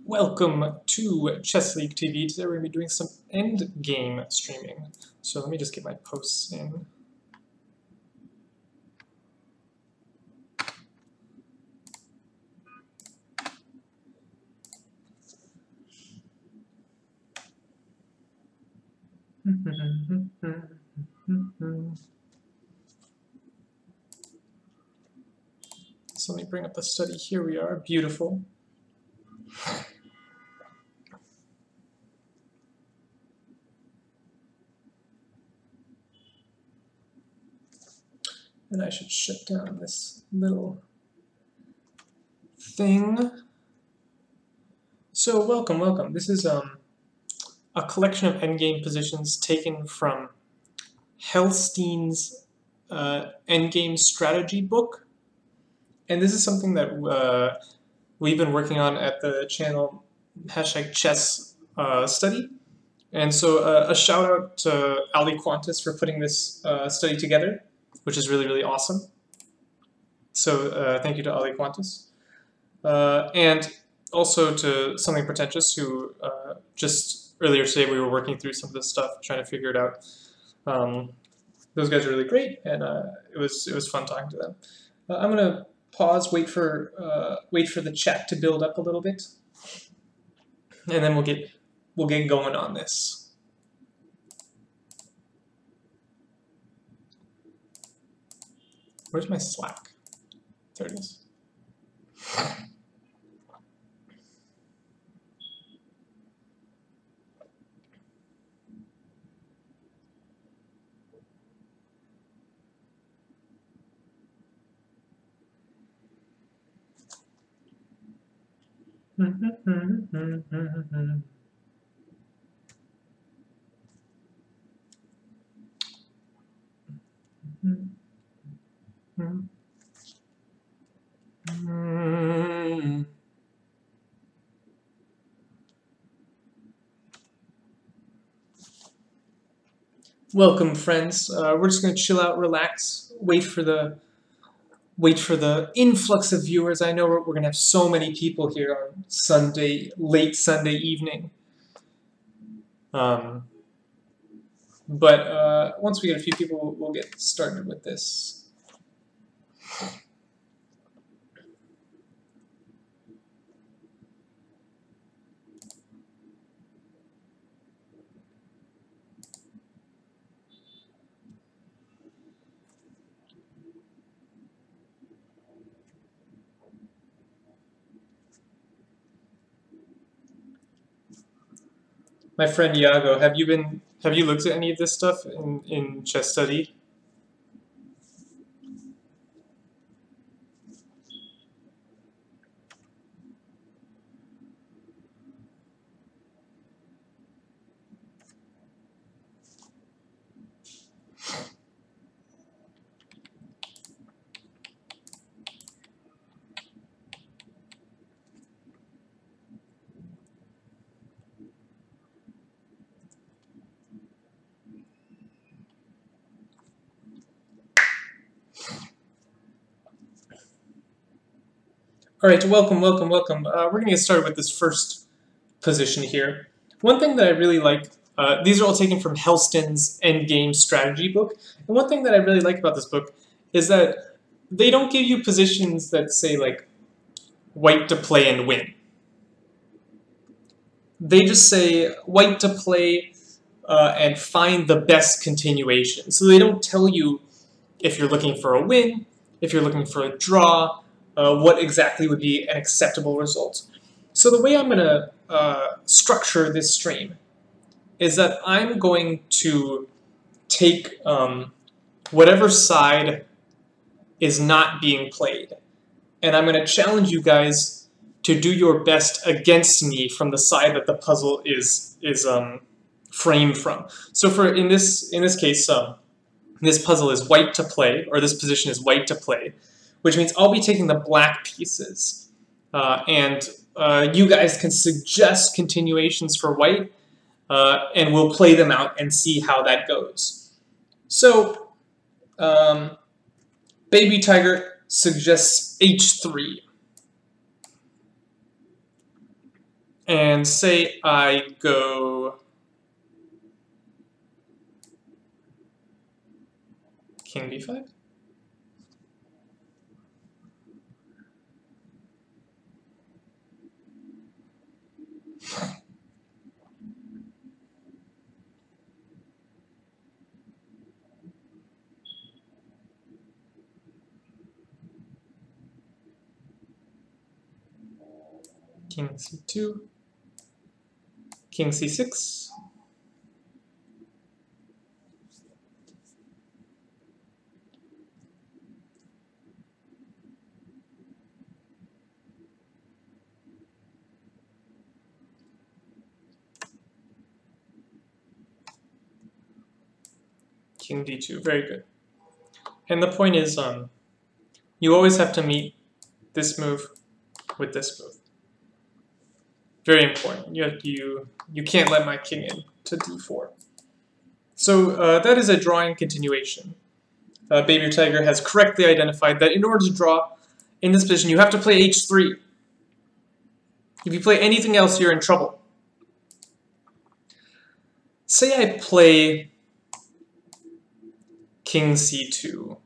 Welcome to Chess League TV. Today we're going to be doing some Endgame streaming. So let me just get my posts in. So let me bring up the study. Here we are. Beautiful. And I should shut down this little thing. So welcome, welcome. This is a collection of endgame positions taken from Hellsten's endgame strategy book. And this is something that we've been working on at the channel #chess study. And so a shout out to Ali Qantas for putting this study together, which is really, really awesome. So thank you to Ali Qantas. And also to Something Pretentious, who just earlier today we were working through some of this stuff, trying to figure it out. Those guys are really great, and it was fun talking to them. I'm gonna pause, wait for the chat to build up a little bit, and then we'll get going on this. Where's my Slack? There it is. Welcome, friends. We're just going to chill out, relax, wait for the influx of viewers. I know we're going to have so many people here on Sunday, late Sunday evening. But once we get a few people, we'll get started with this. My friend Iago, have you looked at any of this stuff in chess study? All right, welcome, welcome, welcome. We're going to get started with this first position here. One thing that I really like, these are all taken from Hellsten's Endgame strategy book, and one thing that I really like about this book is that they don't give you positions that say, like, white to play and win. They just say white to play and find the best continuation. So they don't tell you if you're looking for a win, if you're looking for a draw, what exactly would be an acceptable result. So the way I'm going to structure this stream is that I'm going to take whatever side is not being played, and I'm going to challenge you guys to do your best against me from the side that the puzzle is framed from. So in this case, this puzzle is white to play, or this position is white to play, which means I'll be taking the black pieces, and you guys can suggest continuations for white, and we'll play them out and see how that goes. So, Baby Tiger, suggests h3. And say I go king b5. King c2, king c6, king d2, very good. And the point is, you always have to meet this move with this move. Very important. You can't let my king in to d4. So that is a drawing continuation. Baby Tiger has correctly identified that in order to draw in this position, you have to play h3. If you play anything else, you're in trouble. Say I play king c2.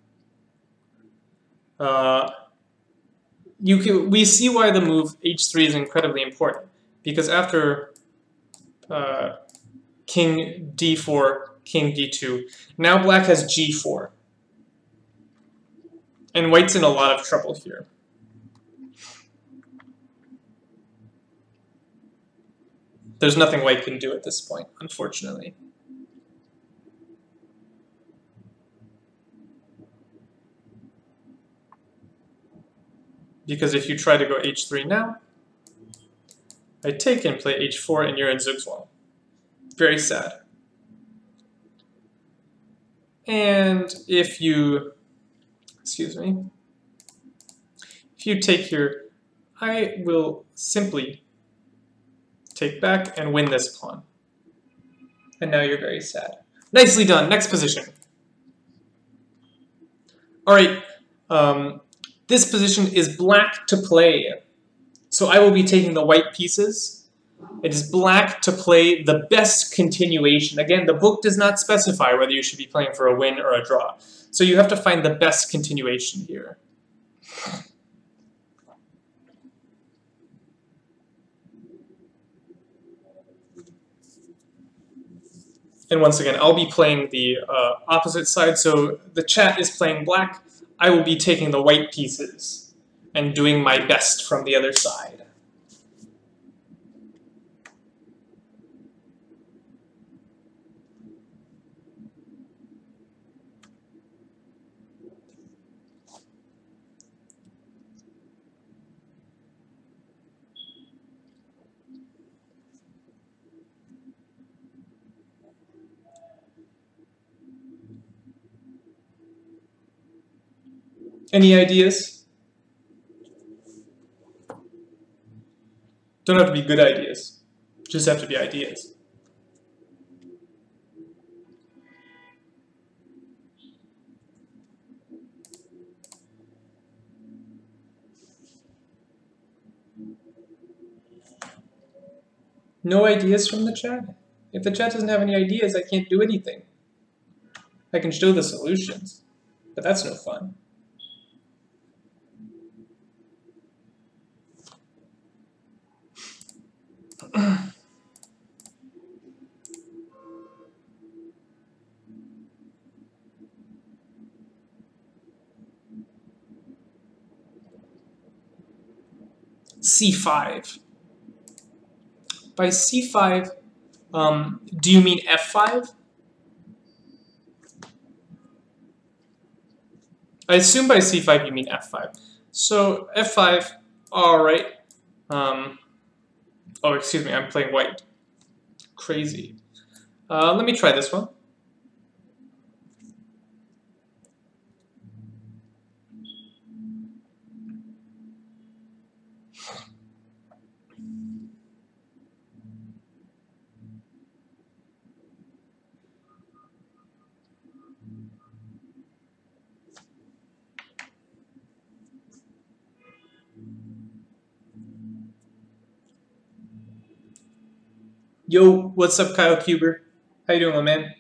We see why the move h3 is incredibly important, because after king d4, king d2, now black has g4. And white's in a lot of trouble here. There's nothing white can do at this point, unfortunately. Because if you try to go h3 now, I take and play h4 and you're in Zugzwang. Very sad. And if you, excuse me, if you take here, I will simply take back and win this pawn. And now you're very sad. Nicely done. Next position. All right. This position is black to play. So I will be taking the white pieces. It is black to play the best continuation. Again, the book does not specify whether you should be playing for a win or a draw. So you have to find the best continuation here. And once again, I'll be playing the opposite side. So the chat is playing black. I will be taking the white pieces and doing my best from the other side. Any ideas? Don't have to be good ideas. Just have to be ideas. No ideas from the chat? If the chat doesn't have any ideas, I can't do anything. I can show the solutions, but that's no fun. C5. By C5, do you mean F5? I assume by C5 you mean F5. So F5, all right. Oh, excuse me, I'm playing white. Crazy. Let me try this one. Yo, what's up, Kyle Kuber? How you doing, my man?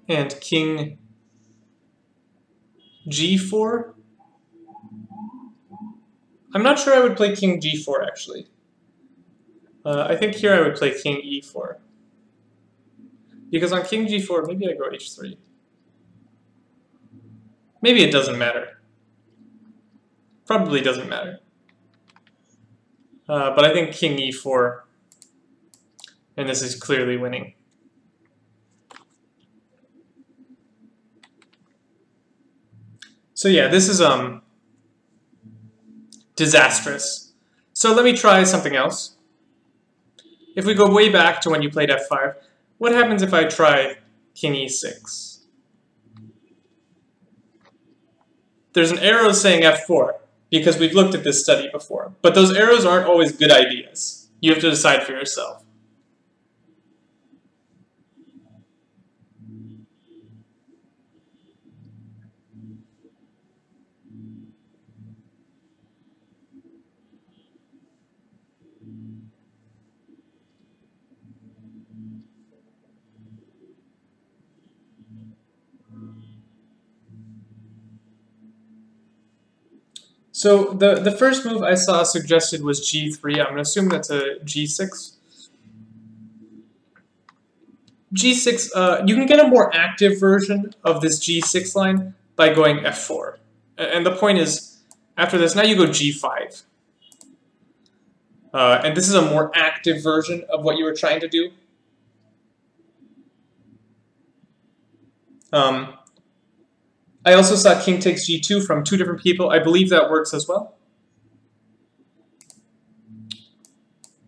And king g4. I'm not sure I would play king g4, actually. I think here I would play king e4. Because on king g4, maybe I go h3. Maybe it doesn't matter. Probably doesn't matter. But I think king e4, and this is clearly winning. So yeah, this is disastrous. So let me try something else. If we go way back to when you played f5, what happens if I try king e6? There's an arrow saying f4, because we've looked at this study before. But those arrows aren't always good ideas. You have to decide for yourself. So the first move I saw suggested was g3. I'm going to assume that's a g6. G6, you can get a more active version of this g6 line by going f4. And the point is, after this, now you go g5. And this is a more active version of what you were trying to do. I also saw king takes g2 from two different people. I believe that works as well.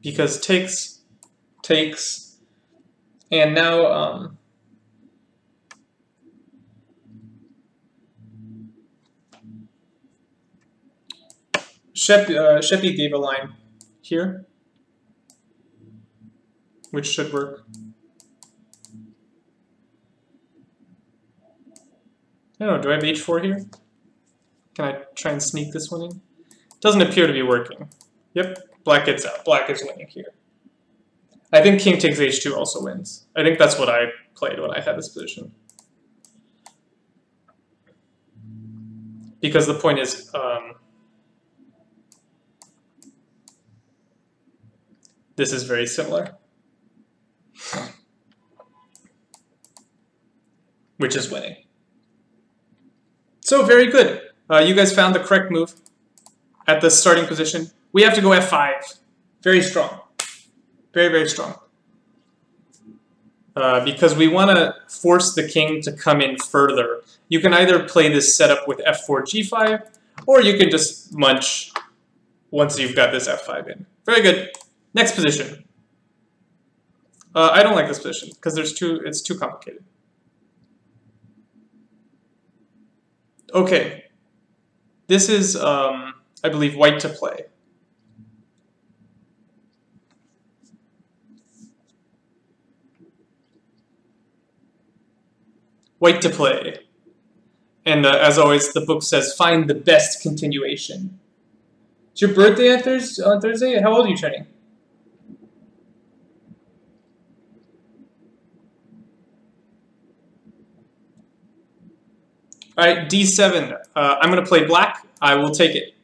Because takes, and now Sheppy gave a line here, which should work. I don't know, do I have h4 here? Can I try and sneak this one in? Doesn't appear to be working. Yep, black gets out. Black is winning here. I think king takes h2 also wins. I think that's what I played when I had this position. Because the point is, this is very similar. Which is winning. So very good. You guys found the correct move at the starting position. We have to go f5. Very strong. Very, very strong. Because we want to force the king to come in further. You can either play this setup with f4, g5, or you can just munch once you've got this f5 in. Very good. Next position. I don't like this position because it's too complicated. Okay. This is, I believe, white to play. White to play. And as always, the book says, find the best continuation. It's your birthday on Thursday? How old are you turning? All right, d7. I'm going to play black. I will take it.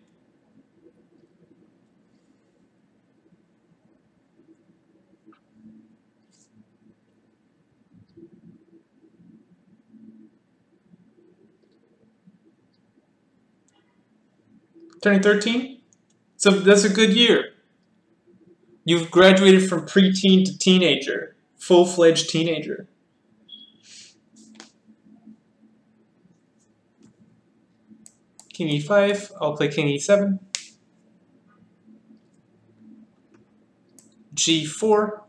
Turning 13? So that's a good year. You've graduated from preteen to teenager. Full-fledged teenager. King e5. I'll play king e7. g4.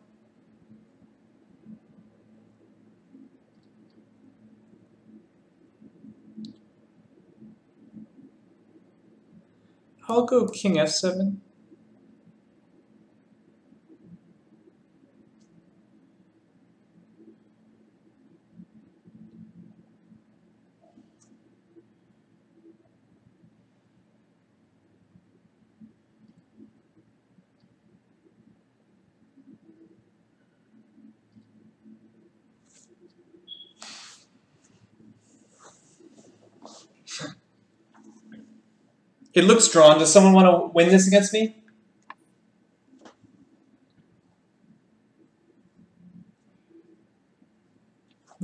I'll go king f7. It looks drawn. Does someone want to win this against me?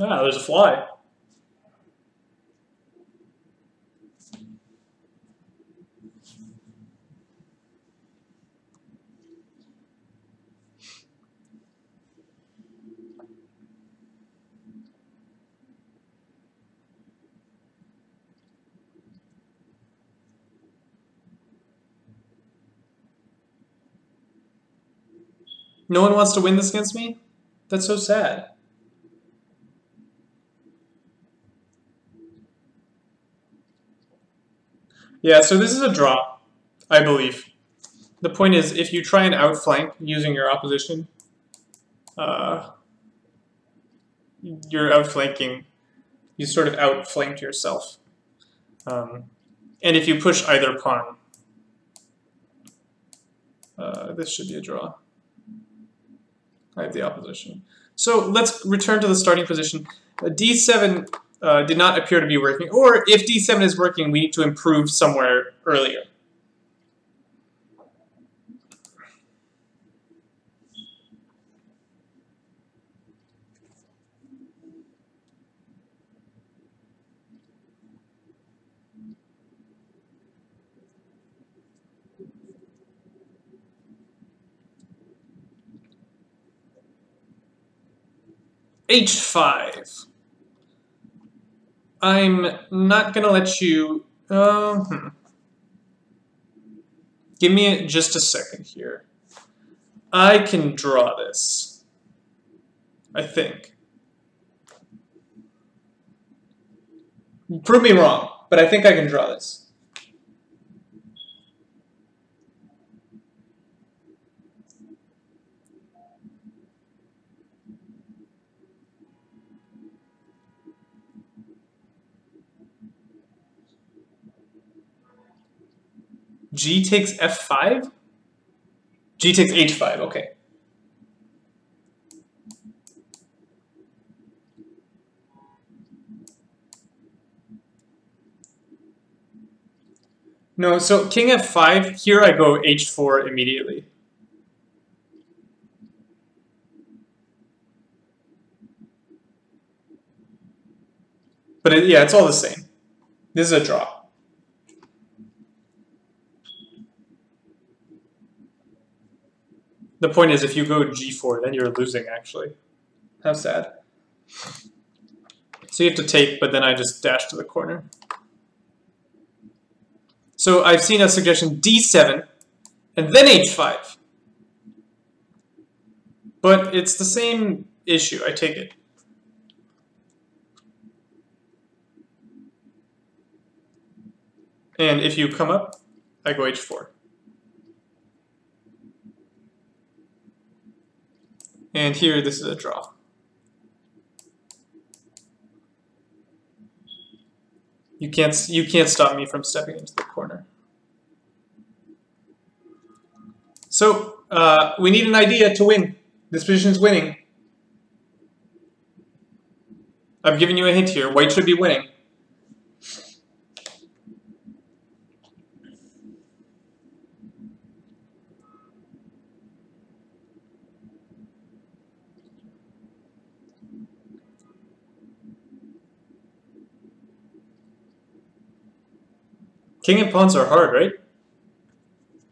Ah, there's a fly. No one wants to win this against me? That's so sad. Yeah, so this is a draw, I believe. The point is, if you try and outflank using your opposition, you're outflanking. You sort of outflanked yourself. And if you push either pawn, this should be a draw. I have the opposition. So let's return to the starting position. D7 did not appear to be working, or if D7 is working, we need to improve somewhere earlier. H5. I'm not going to let you... Give me just a second here. I can draw this, I think. Prove me wrong, but I think I can draw this. G takes F5? G takes H5, okay. No, so King F5, here I go H4 immediately. But yeah, it's all the same. This is a draw. The point is, if you go G4, then you're losing, actually. How sad. So you have to take, but then I just dash to the corner. So I've seen a suggestion D7, and then H5. But it's the same issue, I take it. And if you come up, I go H4. And here, this is a draw. You can't stop me from stepping into the corner. So we need an idea to win. This position is winning. I've given you a hint here. White should be winning. King and pawns are hard, right?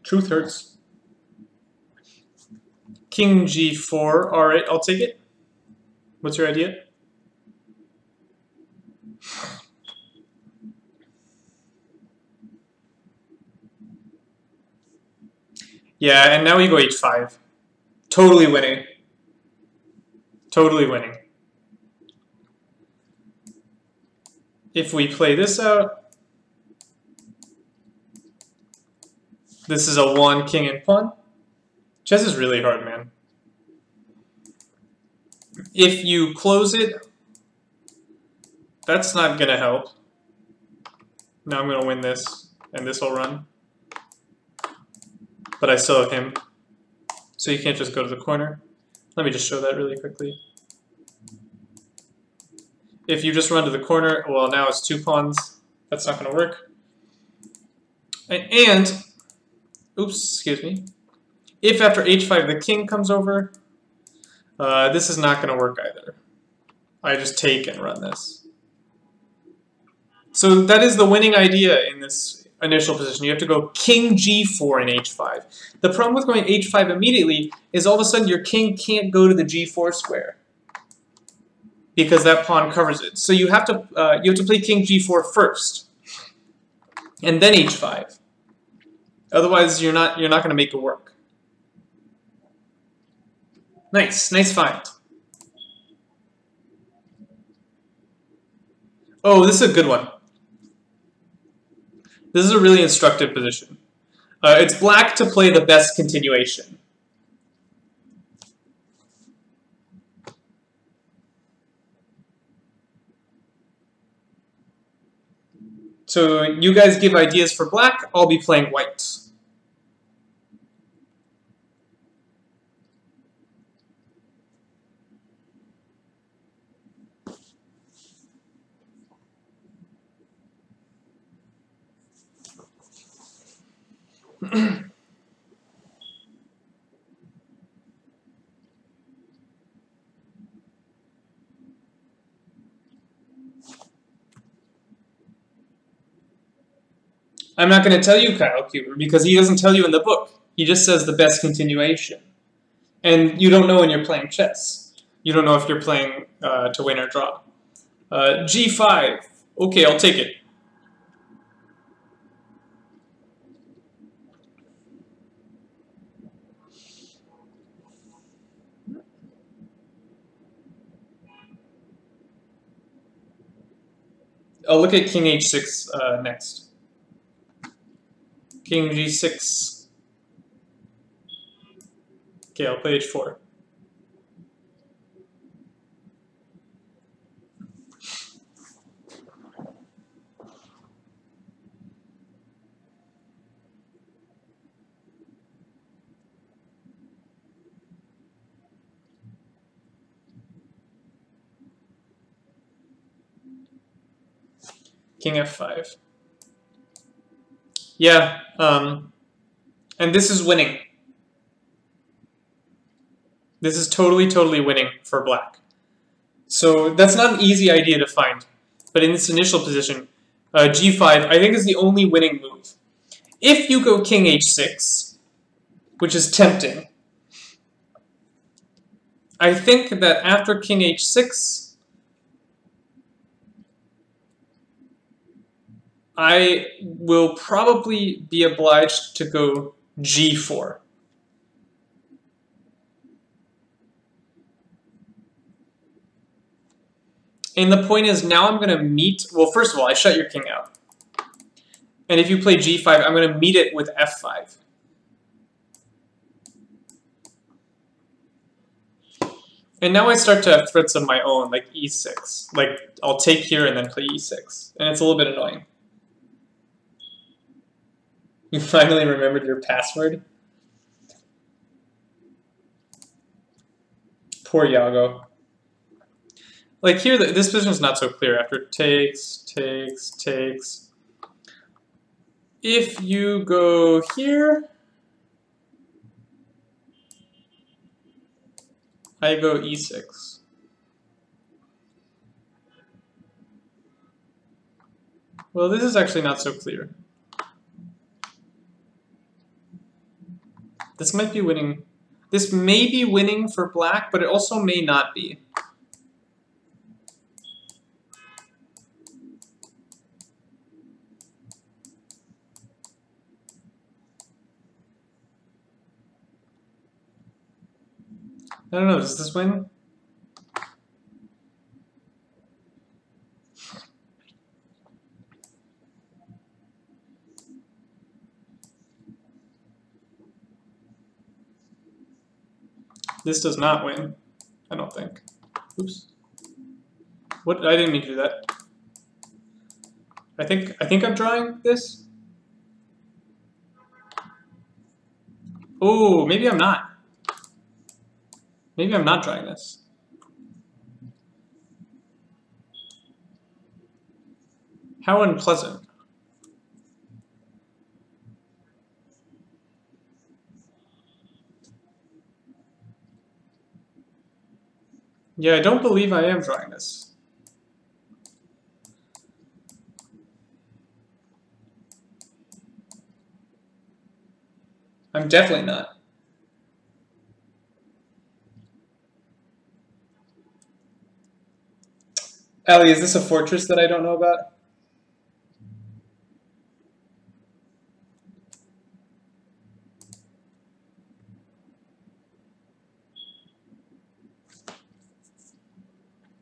Truth hurts. King G4, all right, I'll take it. What's your idea? Yeah, and now we go H5. Totally winning. Totally winning. If we play this out, this is a 1 king and pawn. Chess is really hard, man. If you close it, that's not going to help. Now I'm going to win this, and this will run. But I still have him. So you can't just go to the corner. Let me just show that really quickly. If you just run to the corner, well, now it's 2 pawns. That's not going to work. And, oops, excuse me. If after h5 the king comes over, this is not going to work either. I just take and run this. So that is the winning idea in this initial position. You have to go king g4 in h5. The problem with going h5 immediately is all of a sudden your king can't go to the g4 square because that pawn covers it. So you have to play king g4 first, and then h5. Otherwise, you're not going to make it work. Nice find. Oh, this is a good one. This is a really instructive position. It's black to play the best continuation. So you guys give ideas for black, I'll be playing white. I'm not going to tell you, Kyle Kuber, because he doesn't tell you in the book. He just says the best continuation. And you don't know when you're playing chess. You don't know if you're playing to win or draw. G5. Okay, I'll take it. I'll look at king h6 next. King g6. Okay, I'll play h4. King f5. Yeah, and this is winning. This is totally winning for black. So that's not an easy idea to find. But in this initial position, g5, I think is the only winning move. If you go king h6, which is tempting, I think that after king h6, I will probably be obliged to go g4. And the point is, now I'm going to meet... Well, first of all, I shut your king out. And if you play g5, I'm going to meet it with f5. And now I start to have threats of my own, like e6. Like, I'll take here and then play e6. And it's a little bit annoying. You finally remembered your password? Poor Yago. Like here, this position is not so clear. After takes. If you go here, I go e6. Well, this is actually not so clear. This might be winning. This may be winning for black, but it also may not be. I don't know, does this win? This does not win, I don't think. Oops. What? I didn't mean to do that. I think I'm drawing this. Oh, maybe I'm not. Maybe I'm not drawing this. How unpleasant. Yeah, I don't believe I am drawing this. I'm definitely not. Allie, is this a fortress that I don't know about?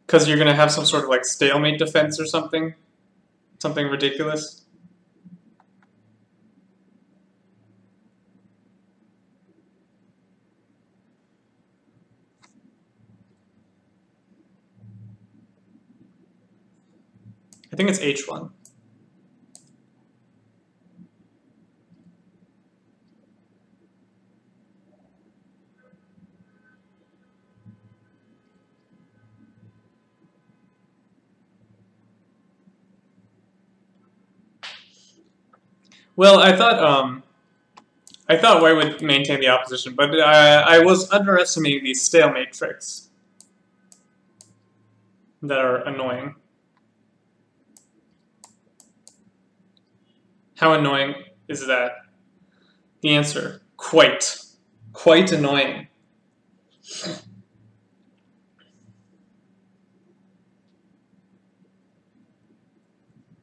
Because you're going to have some sort of like stalemate defense or something? Something ridiculous? I think it's H1. Well, I thought white would maintain the opposition, but I was underestimating these stalemate tricks that are annoying. How annoying is that? The answer, quite. Quite annoying.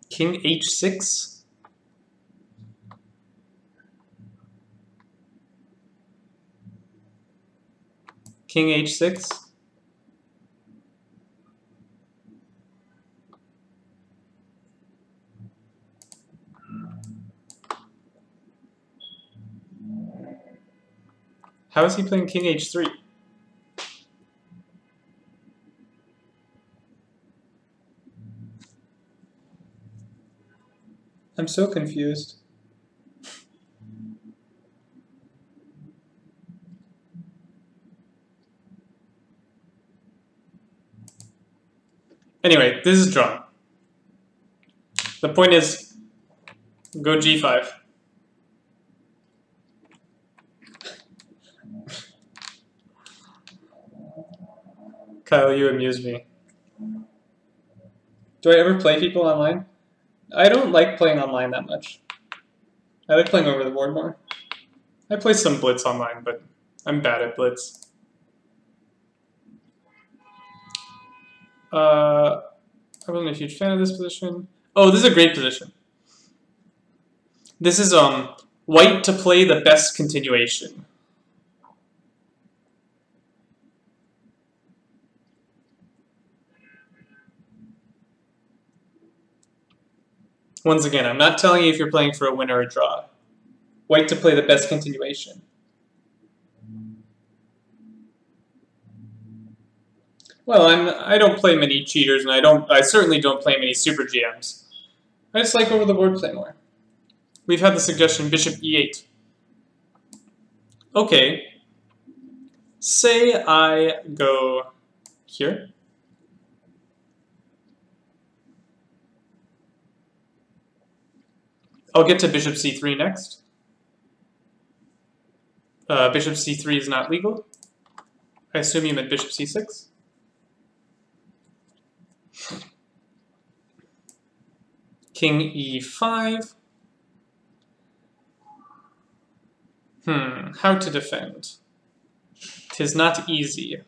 King H6? King H6? How is he playing King H3? I'm so confused. Anyway, this is drawn. The point is, go G5. Kyle, you amuse me. Do I ever play people online? I don't like playing online that much. I like playing over the board more. I play some Blitz online, but I'm bad at Blitz. I wasn't a huge fan of this position. Oh, this is a great position. This is white to play the best continuation. Once again, I'm not telling you if you're playing for a win or a draw. White to play the best continuation. Well, I don't play many cheaters, and I certainly don't play many super GMs. I just like over the board play more. We've had the suggestion Bishop E8. Okay. Say I go here. I'll get to Bishop C3 next. Bishop C3 is not legal. I assume you meant Bishop C6. King E5. How to defend? 'Tis not easy.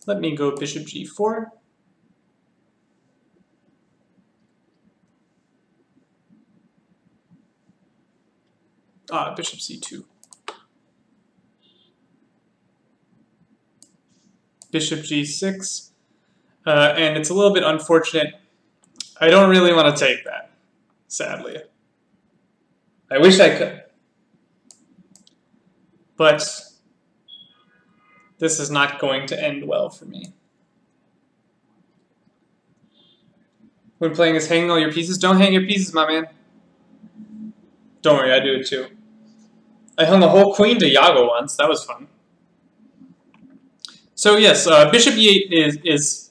Let me go Bishop G4. Bishop C2. Bishop G6. And it's a little bit unfortunate. I don't really want to take that, sadly. I wish I could. But this is not going to end well for me. When playing is hanging all your pieces, don't hang your pieces, my man. Don't worry, I do it too. I hung a whole queen to Yago once. That was fun. So yes, bishop e8 is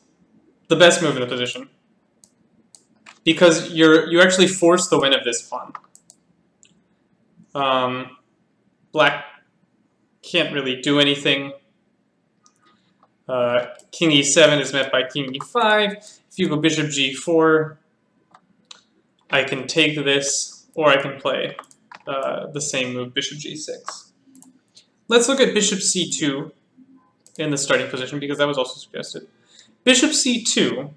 the best move in the position because you actually force the win of this pawn. Black can't really do anything. King e7 is met by king e5. If you go bishop g4, I can take this, or I can play the same move, bishop g6. Let's look at bishop c2 in the starting position, because that was also suggested. Bishop c2.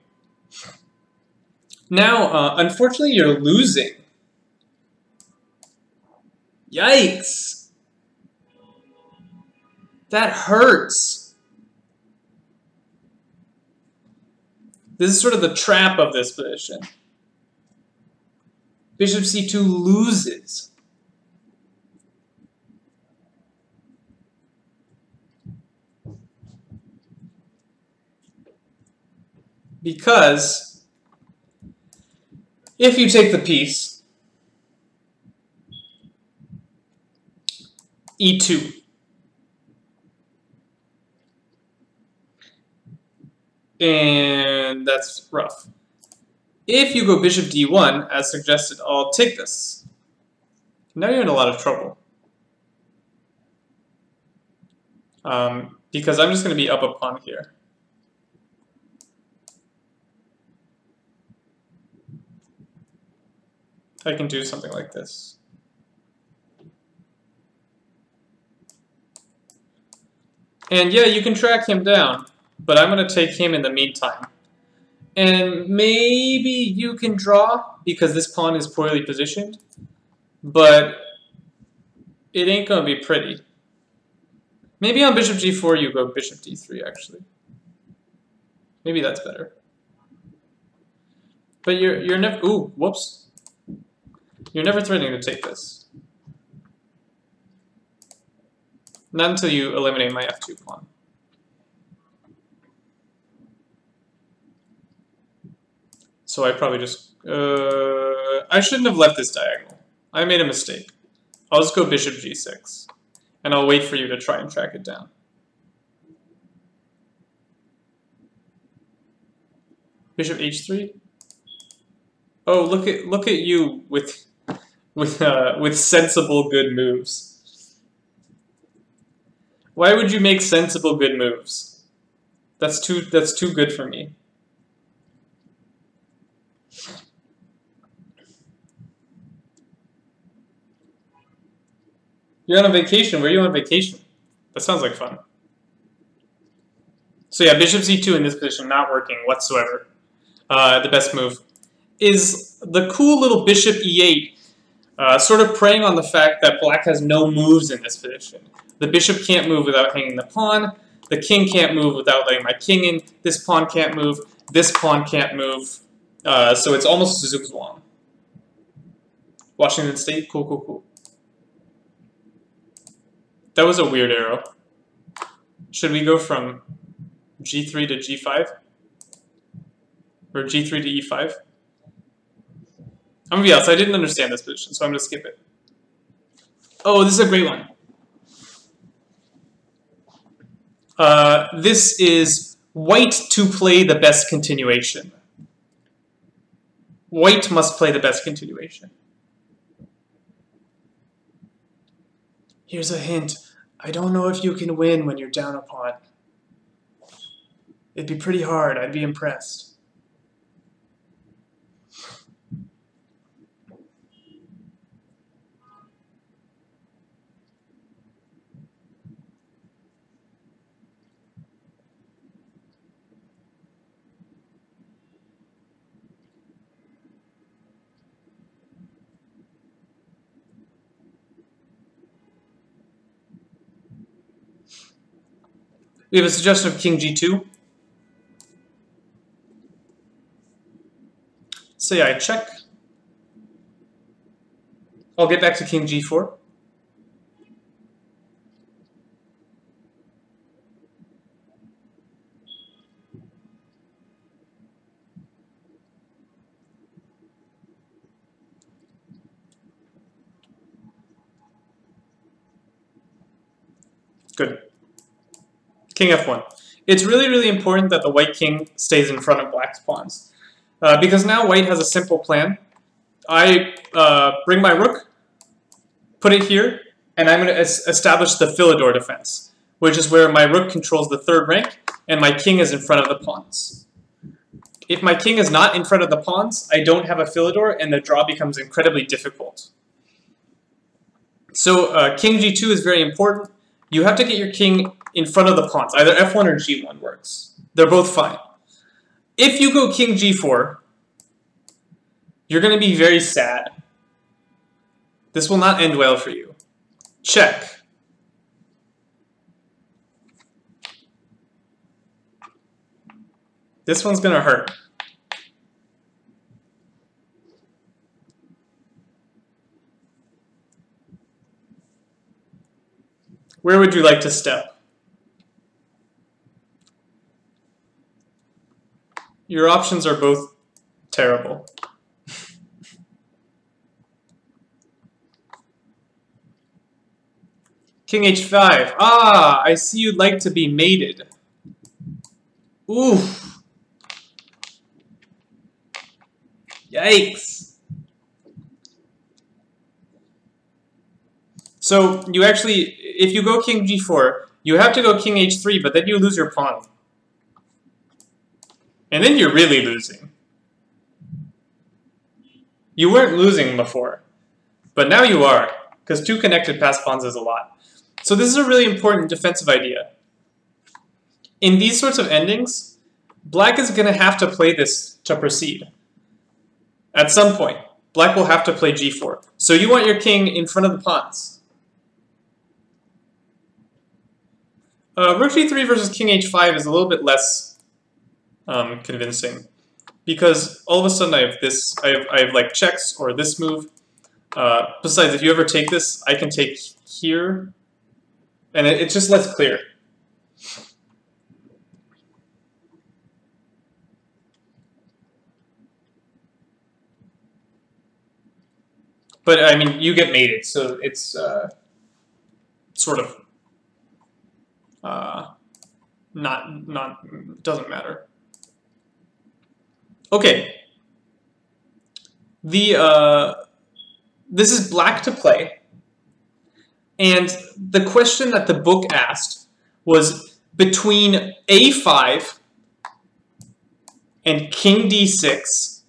Now, unfortunately, you're losing. Yikes! That hurts. This is sort of the trap of this position. Bishop c2 loses. Because if you take the piece, e2. And that's rough. If you go bishop d1, as suggested, I'll take this. Now you're in a lot of trouble. Because I'm just going to be up a pawn here. I can do something like this. And yeah, you can track him down, but I'm going to take him in the meantime. And maybe you can draw, because this pawn is poorly positioned, but it ain't going to be pretty. Maybe on bishop g4 you go bishop d3, actually. Maybe that's better. But you're never... Ooh, whoops. You're never threatening to take this. Not until you eliminate my f2 pawn. So I probably just... I shouldn't have left this diagonal. I made a mistake. I'll just go bishop g6. And I'll wait for you to try and track it down. Bishop h3? Oh, look at you with sensible good moves. Why would you make sensible good moves? That's too good for me. You're on a vacation. Where are you on vacation? That sounds like fun. So yeah, bishop c2 in this position not working whatsoever. The best move is the cool little bishop e8, sort of preying on the fact that black has no moves in this position. The bishop can't move without hanging the pawn. The king can't move without letting my king in. This pawn can't move. This pawn can't move. So it's almost a zugzwang. Washington State, cool, cool, cool. That was a weird arrow. Should we go from g3 to g5? Or g3 to e5? I'm gonna be honest, I didn't understand this position, so I'm gonna skip it. Oh, this is a great one. This is white to play the best continuation. White must play the best continuation. Here's a hint. I don't know if you can win when you're down a pawn. It'd be pretty hard. I'd be impressed. We have a suggestion of king g2. Say I check. I'll get back to king g4. Good. King f1. it's really, really important that the white king stays in front of black's pawns. Because now white has a simple plan. I bring my rook, put it here, and I'm going to establish the Philidor defense, which is where my rook controls the third rank, and my king is in front of the pawns. If my king is not in front of the pawns, I don't have a Philidor, and the draw becomes incredibly difficult. So king g2 is very important. You have to get your king in front of the pawns. Either f1 or g1 works. They're both fine. If you go king g4, you're going to be very sad. This will not end well for you. Check. This one's going to hurt. Where would you like to step? Your options are both terrible. King h5. Ah, I see you'd like to be mated. Oof. Yikes. So you actually, if you go king g4, you have to go king h3, but then you lose your pawn. And then you're really losing. You weren't losing before, but now you are, because 2 connected passed pawns is a lot. So this is a really important defensive idea. In these sorts of endings, black is going to have to play this to proceed. At some point, black will have to play g4. So you want your king in front of the pawns. Rook g3 versus king h5 is a little bit less convincing, because all of a sudden I have this, I have like checks or this move. Besides, if you ever take this, I can take here, and it's just less clear. But I mean, you get mated, so it's sort of not doesn't matter. Okay. This is black to play, and the question that the book asked was between a5 and king d6,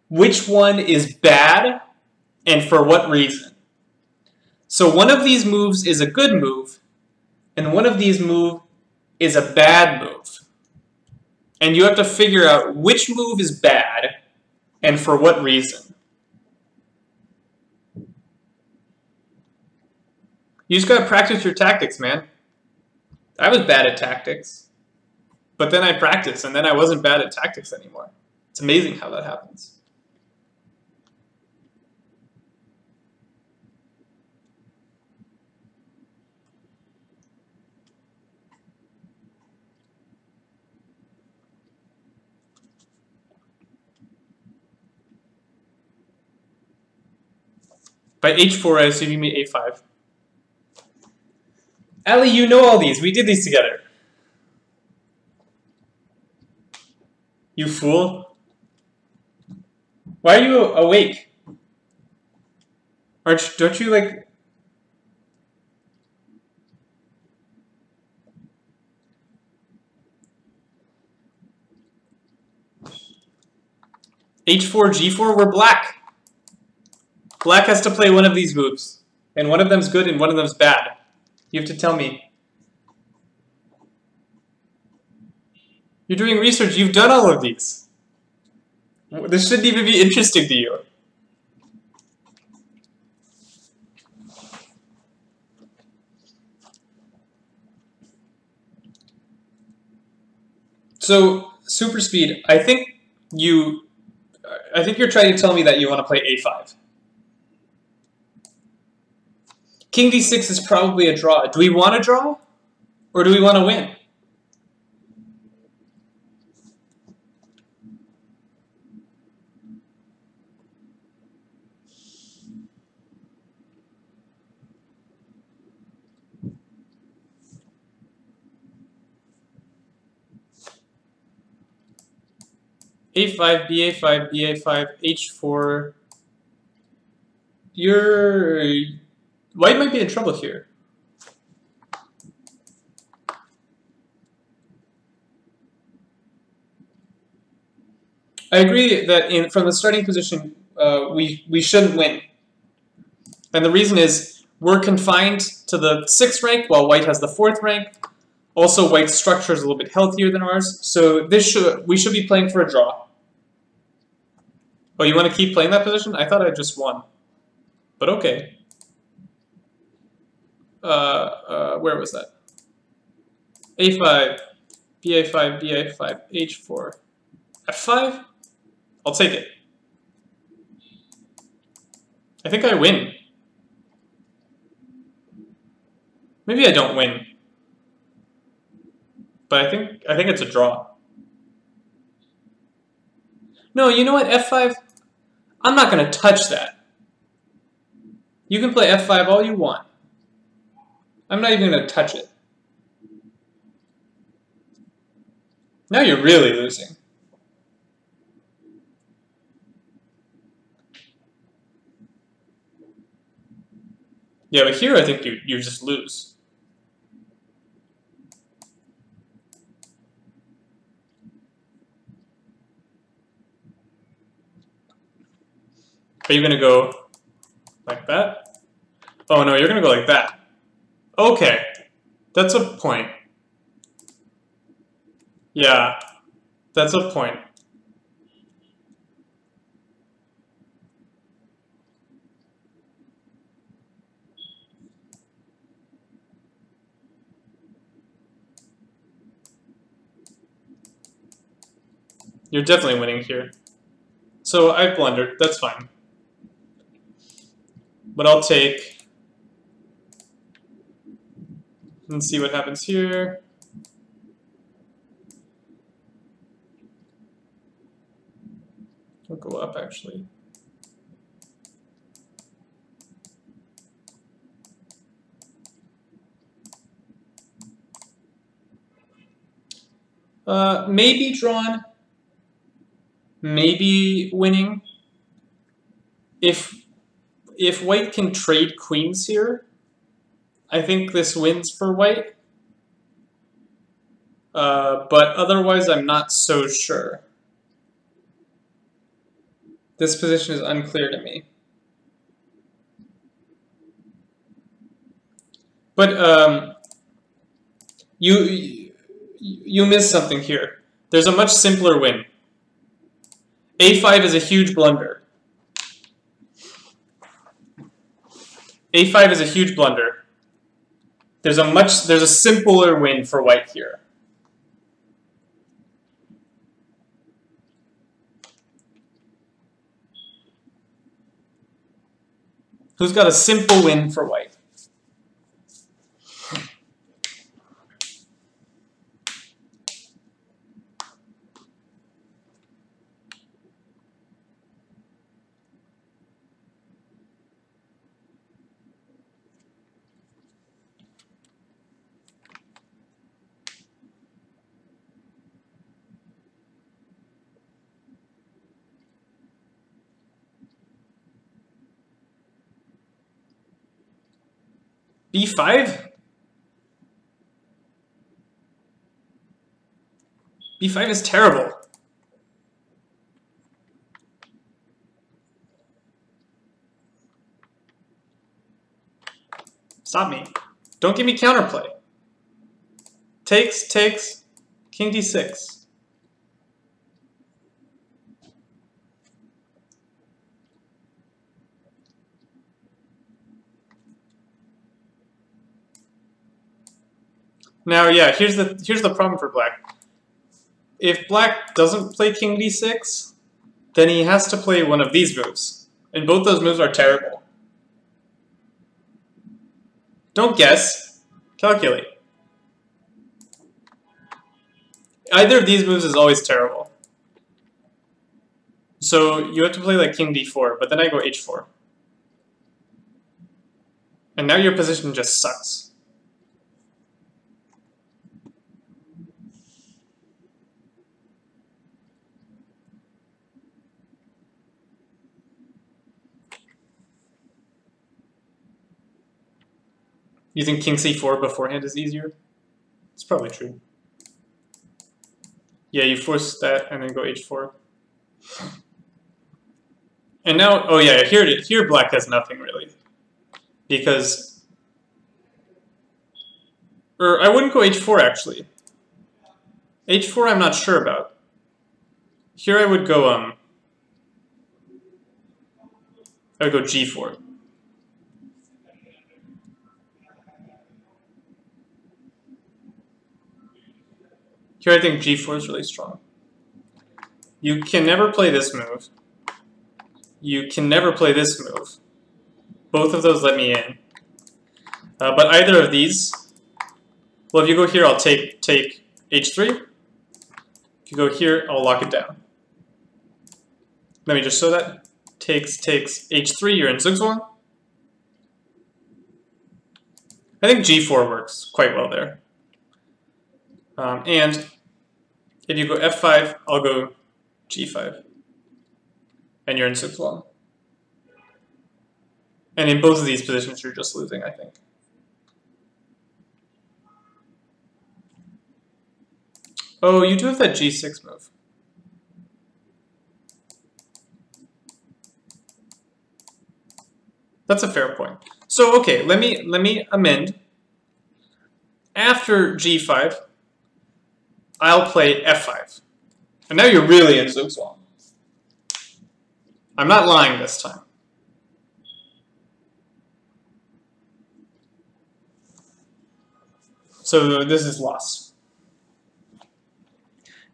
which one is bad and for what reason? So one of these moves is a good move, and one of these moves is a bad move. And you have to figure out which move is bad and for what reason. You just gotta practice your tactics, man. I was bad at tactics, but then I practiced, and then I wasn't bad at tactics anymore. It's amazing how that happens. By h4, I assume you mean a5. Ali, you know all these. We did these together. You fool. Why are you awake? Don't you like... h4, g4, we're black. Black has to play one of these moves. And one of them's good and one of them's bad. You have to tell me. You're doing research. You've done all of these. This shouldn't even be interesting to you. So, super speed, I think you're trying to tell me that you want to play a5. King d6 is probably a draw. Do we want to draw? Or do we want to win? A5, BA5, BA5, H4. White might be in trouble here. I agree that from the starting position, we shouldn't win. And the reason is we're confined to the 6th rank while white has the 4th rank. Also, white's structure is a little bit healthier than ours. So we should be playing for a draw. Oh, you want to keep playing that position? I thought I just won. But okay. Where was that? A5, BA5, BA5, H4, F5? I'll take it. I think I win. Maybe I don't win. But I think it's a draw. No, you know what? F5, I'm not going to touch that. You can play F5 all you want. I'm not even going to touch it. Now you're really losing. Yeah, but here I think you just lose. Are you going to go like that? Oh no, you're going to go like that. Okay, that's a point. Yeah, that's a point. You're definitely winning here. So I blundered, that's fine. But I'll take and see what happens here. I'll go up actually. Maybe drawn, maybe winning. If white can trade queens here, I think this wins for white. But otherwise, I'm not so sure. This position is unclear to me. But you missed something here. There's a much simpler win. A5 is a huge blunder. A5 is a huge blunder. There's a simpler win for white here. Who's got a simple win for white? B5? B5 is terrible. Stop me. Don't give me counterplay. Takes, king d6. Now, yeah, here's the problem for black. If black doesn't play king d6, then he has to play one of these moves. And both those moves are terrible. Don't guess. Calculate. Either of these moves is always terrible. So you have to play like king d4, but then I go h4. And now your position just sucks. You think king c4 beforehand is easier? It's probably true. Yeah, you force that and then go h4. And now, oh yeah, here black has nothing really. Because, or I wouldn't go h4 actually. h4 I'm not sure about. Here I would go g4. Here I think g4 is really strong. You can never play this move. You can never play this move. Both of those let me in. But either of these, well, if you go here, I'll take h3. If you go here, I'll lock it down. Let me just show that. Takes h3, you're in Zugzwang. I think g4 works quite well there. And if you go f5, I'll go g5. And you're in Zugzwang. And in both of these positions, you're just losing, I think. Oh, you do have that g6 move. That's a fair point. So okay, let me amend. After g5, I'll play f5. And now you're really in Zugzwang. I'm not lying this time. So this is lost.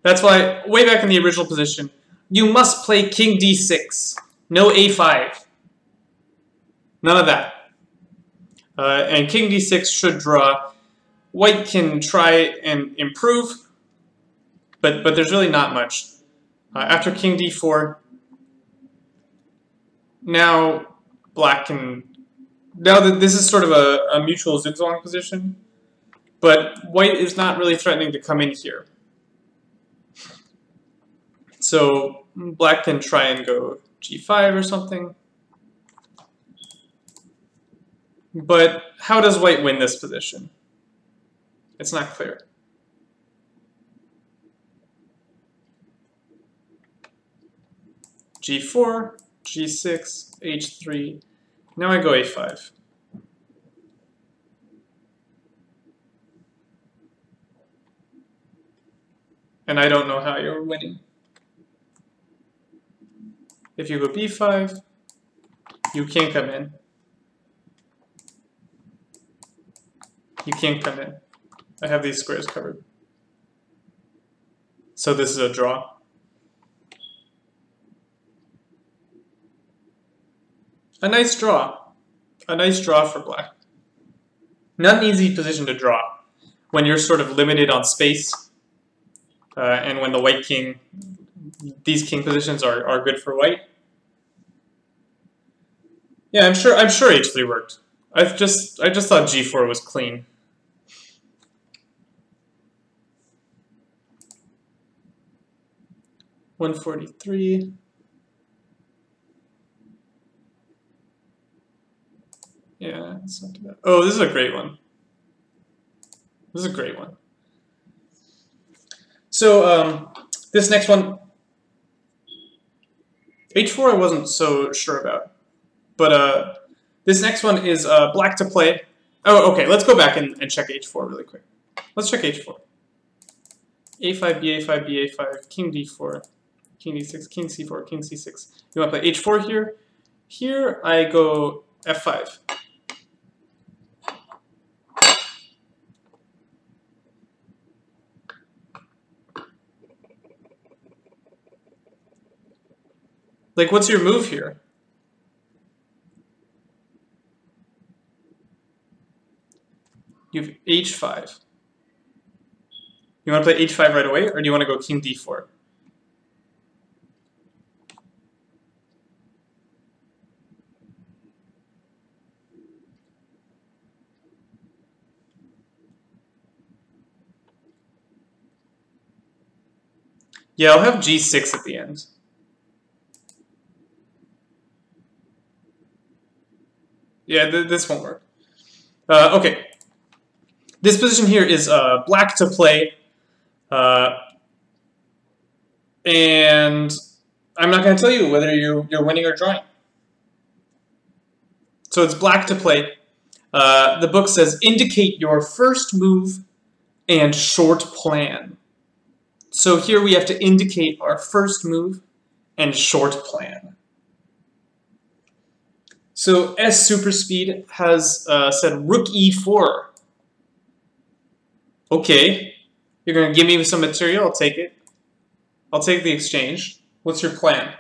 That's why, way back in the original position, you must play king d6. No a5. None of that. And king d6 should draw. White can try and improve, but there's really not much. After king d4, now black can... Now that this is sort of a mutual Zugzwang position, but white is not really threatening to come in here. So black can try and go g5 or something. But how does white win this position? It's not clear. g4, g6, h3. Now I go a5. And I don't know how you're winning. If you go b5, you can't come in. You can't come in. I have these squares covered. So this is a draw. A nice draw. A nice draw for black. Not an easy position to draw when you're sort of limited on space and when the white king, these king positions are good for white. Yeah, I'm sure h3 worked. I just thought g4 was clean. $143. Yeah, it's not too bad. Oh, this is a great one. This is a great one. So this next one, h4 I wasn't so sure about. But this next one is black to play. Oh, okay, let's go back and check h4 really quick. Let's check h4. a5, ba5, ba5, king d4, king d6, king c4, king c6. You want to play h4 here? Here I go f5. Like, what's your move here? You have h5. You want to play h5 right away, or do you want to go king d4? Yeah, I'll have g6 at the end. Yeah, this won't work. Okay, This position here is black to play, and I'm not going to tell you whether you're winning or drawing. So it's black to play. The book says, indicate your first move and short plan. So here we have to indicate our first move and short plan. So S Super Speed has said Rook E4. Okay, you're going to give me some material, I'll take it. I'll take the exchange. What's your plan?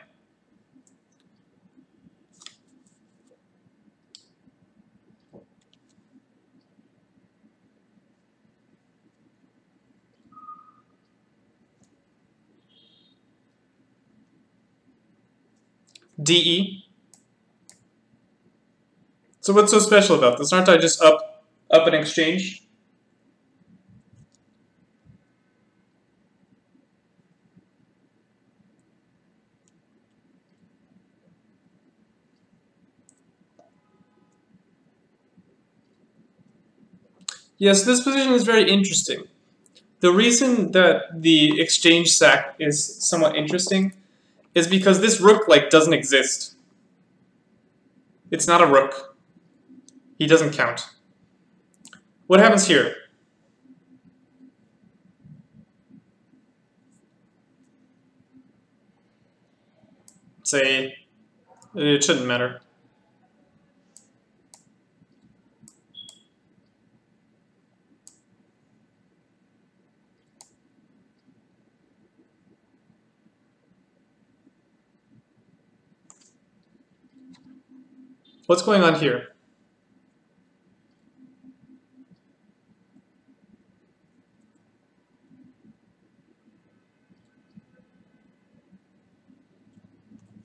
DE. So what's so special about this? Aren't I just up an exchange? Yes, this position is very interesting. The reason that the exchange sack is somewhat interesting is because this rook doesn't exist. It's not a rook. He doesn't count. What happens here? Say, it shouldn't matter. What's going on here?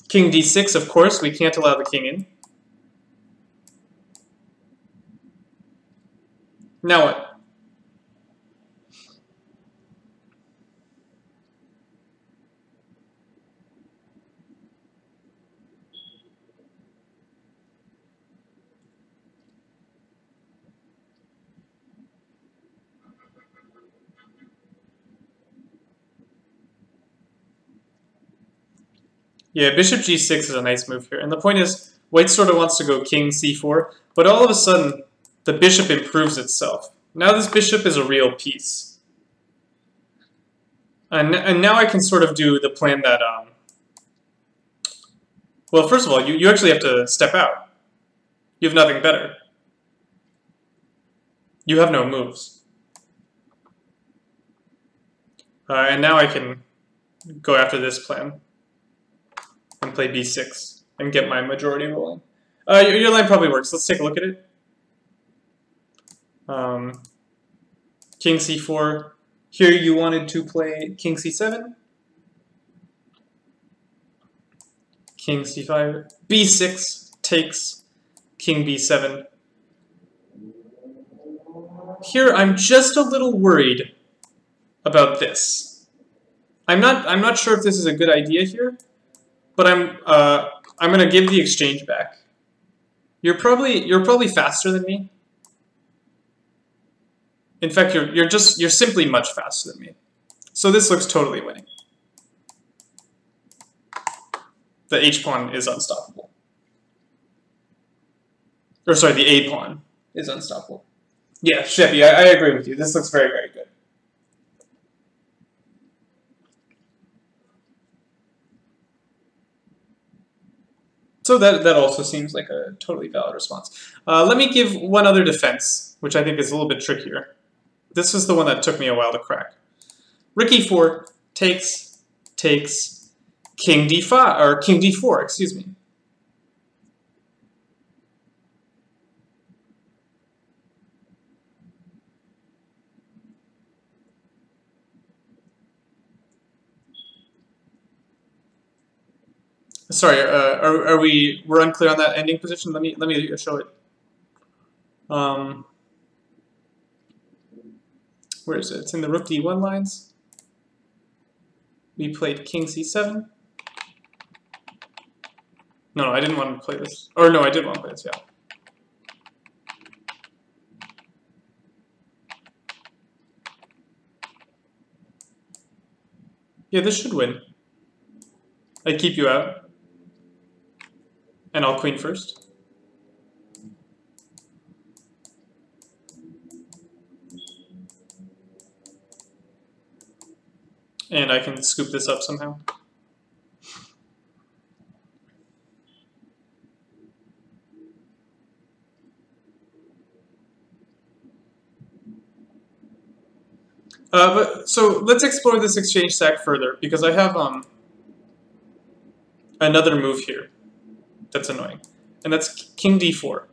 King D6, of course, we can't allow the king in. Now what? Yeah, bishop G6 is a nice move here. And the point is, white sort of wants to go king C4, but all of a sudden, the bishop improves itself. Now this bishop is a real piece. And now I can sort of do the plan that, well, first of all, you actually have to step out. You have nothing better. You have no moves. And now I can go after this plan and play B6 and get my majority rolling. Your line probably works. Let's take a look at it. King C4. Here you wanted to play King C7. King C5. B6 takes King B7. Here I'm just a little worried about this. I'm not sure if this is a good idea here, but I'm gonna give the exchange back. You're probably faster than me. In fact, you're simply much faster than me. So this looks totally winning. The H pawn is unstoppable. Or sorry, the A pawn is unstoppable. Yeah, Sheppy, I agree with you. This looks very, very good. So that also seems like a totally valid response. Let me give one other defense, which I think is a little bit trickier. This is the one that took me a while to crack. Rook E4 takes King D5 or King D4, excuse me. Sorry, we're unclear on that ending position? Let me show it. Where is it? It's in the Rook D1 lines. We played King C7. No, I didn't want to play this. Or no, I did want to play this, yeah. Yeah, this should win. I keep you out. And I'll queen first. And I can scoop this up somehow. So let's explore this exchange stack further, because I have another move here that's annoying. And that's king d4.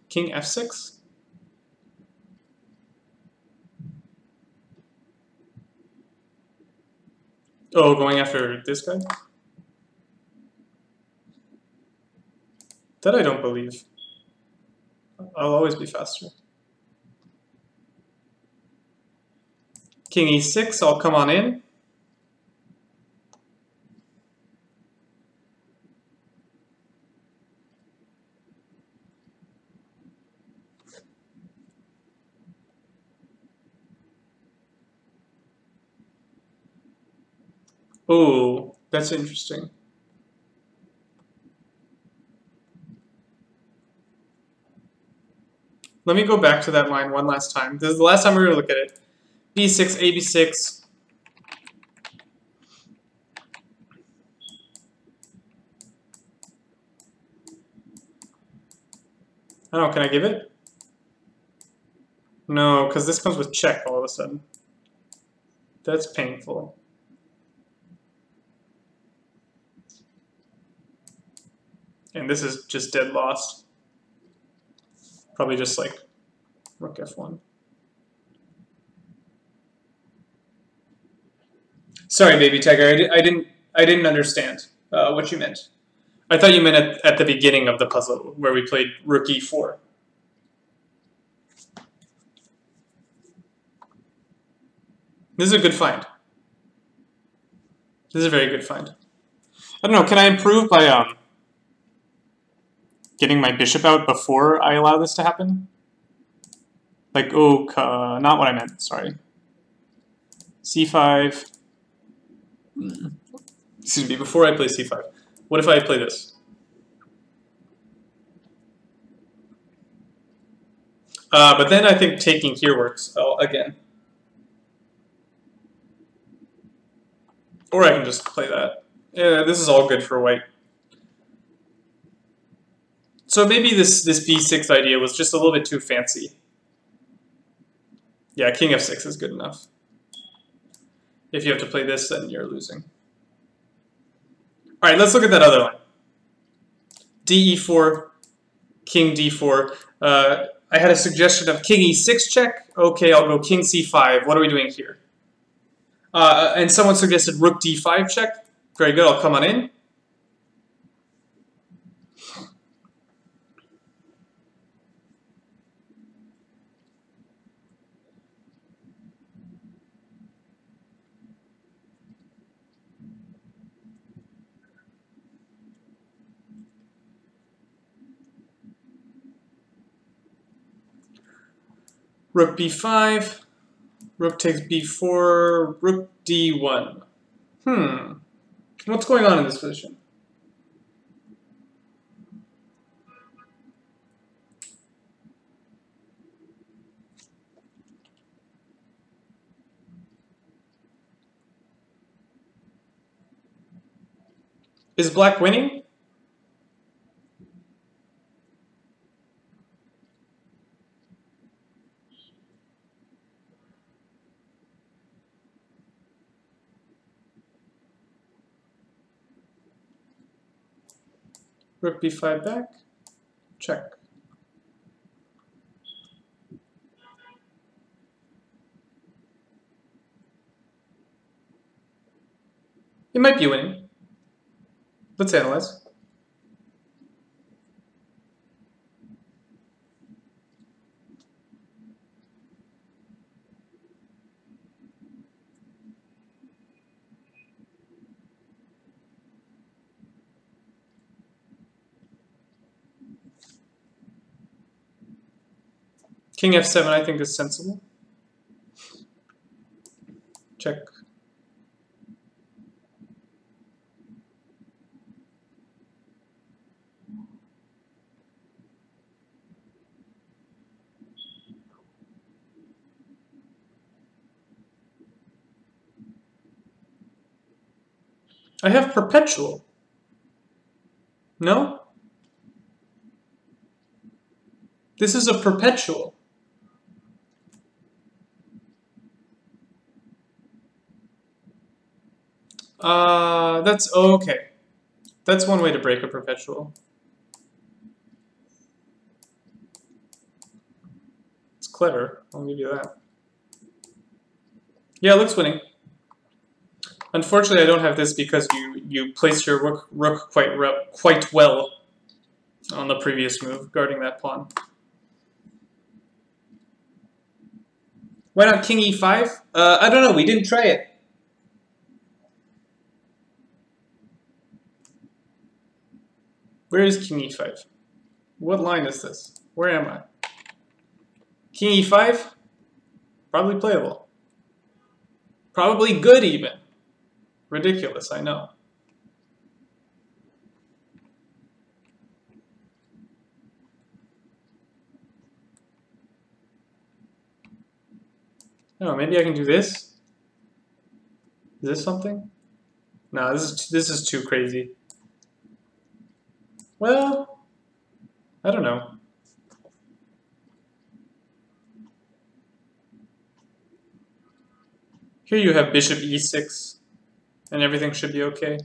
King f6? Oh, going after this guy? That I don't believe. I'll always be faster. King e6, I'll come on in. Oh, that's interesting. Let me go back to that line one last time. This is the last time we're going to look at it. b6, ab6. I don't know, can I give it? No, because this comes with check all of a sudden. That's painful. And this is just dead lost. Probably just like rook f1. Sorry, baby tiger. I didn't understand what you meant. I thought you meant at the beginning of the puzzle where we played rook e4. This is a good find. This is a very good find. I don't know. Can I improve by getting my bishop out before I allow this to happen? Like, oh, not what I meant. Sorry. c5. Excuse me. Before I play c5, what if I play this? But then I think taking here works again. Or I can just play that. Yeah, this is all good for white. So maybe this b6 idea was just a little bit too fancy. Yeah, king f6 is good enough. If you have to play this, then you're losing. All right, let's look at that other line. d4, king d4. I had a suggestion of king e6 check. Okay, I'll go king c5. What are we doing here? And someone suggested rook d5 check. Very good, I'll come on in. Rook b5. Rook takes b4. Rook d1. What's going on in this position? Is black winning? Rook b5 back. Check. It might be winning. Let's analyze. King f7 I think is sensible. Check. I have perpetual. No? This is a perpetual. That's okay. That's one way to break a perpetual. It's clever, I'll give you that. Yeah, it looks winning. Unfortunately, I don't have this because you placed your rook quite well on the previous move, guarding that pawn. Why not king e5? I don't know, we didn't try it. Where is king e5? What line is this? Where am I? King e5? Probably playable. Probably good even. Ridiculous, I know. Oh, maybe I can do this? Is this something? No, this is too crazy. Well, I don't know. Here you have bishop e6, and everything should be okay.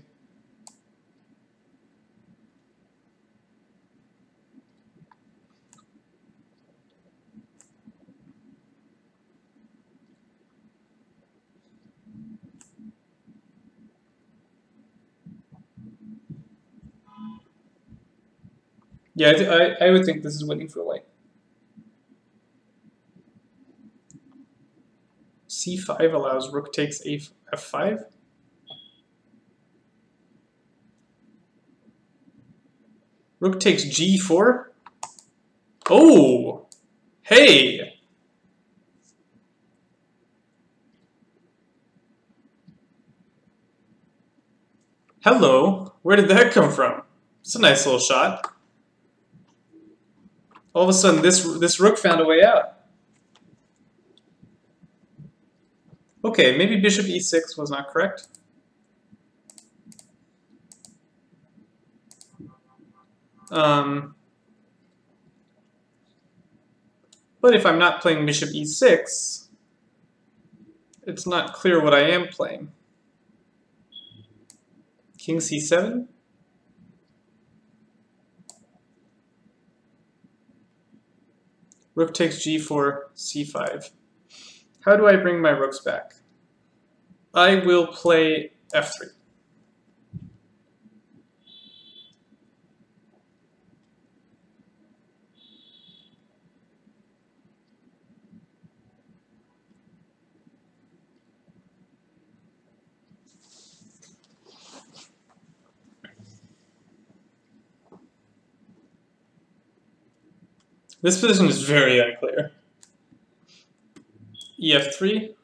Yeah, I would think this is winning for white. c5 allows rook takes f5. Rook takes g4. Oh, hey. Hello. Where did that come from? It's a nice little shot. All of a sudden, this rook found a way out. Okay, maybe bishop e6 was not correct. But if I'm not playing bishop e6, it's not clear what I am playing. King c7? Rook takes g4, c5. How do I bring my rooks back? I will play f3. This position is very unclear. ef3.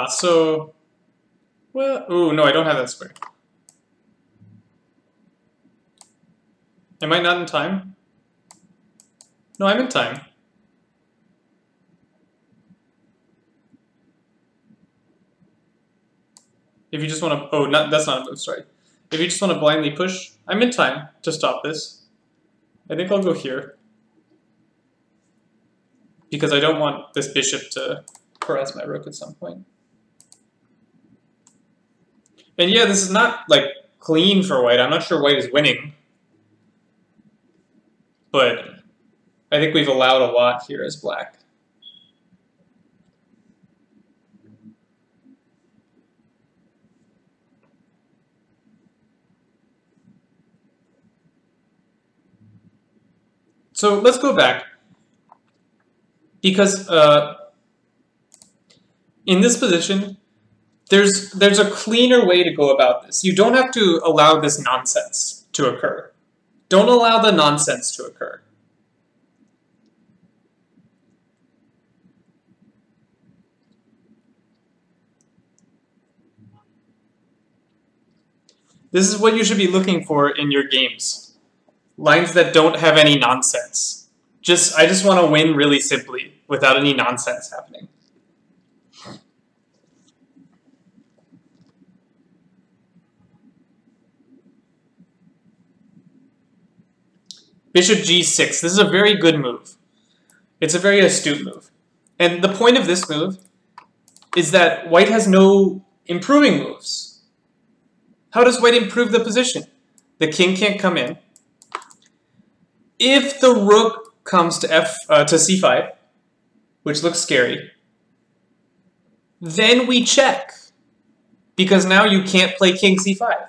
So, well, ooh, no, I don't have that square. Am I not in time? No, I'm in time. If you just want to, oh, that's not a move, sorry. If you just want to blindly push, I'm in time to stop this. I think I'll go here. Because I don't want this bishop to harass my rook at some point. And yeah, this is not, like, clean for white. I'm not sure white is winning. But I think we've allowed a lot here as black. So let's go back. Because in this position, there's a cleaner way to go about this. You don't have to allow this nonsense to occur. Don't allow the nonsense to occur. This is what you should be looking for in your games. Lines that don't have any nonsense. I just want to win really simply, without any nonsense happening. Bishop g6. This is a very good move. It's a very astute move. And the point of this move is that white has no improving moves. How does white improve the position? The king can't come in. If the rook comes to c5, which looks scary, then we check, because now you can't play king c5.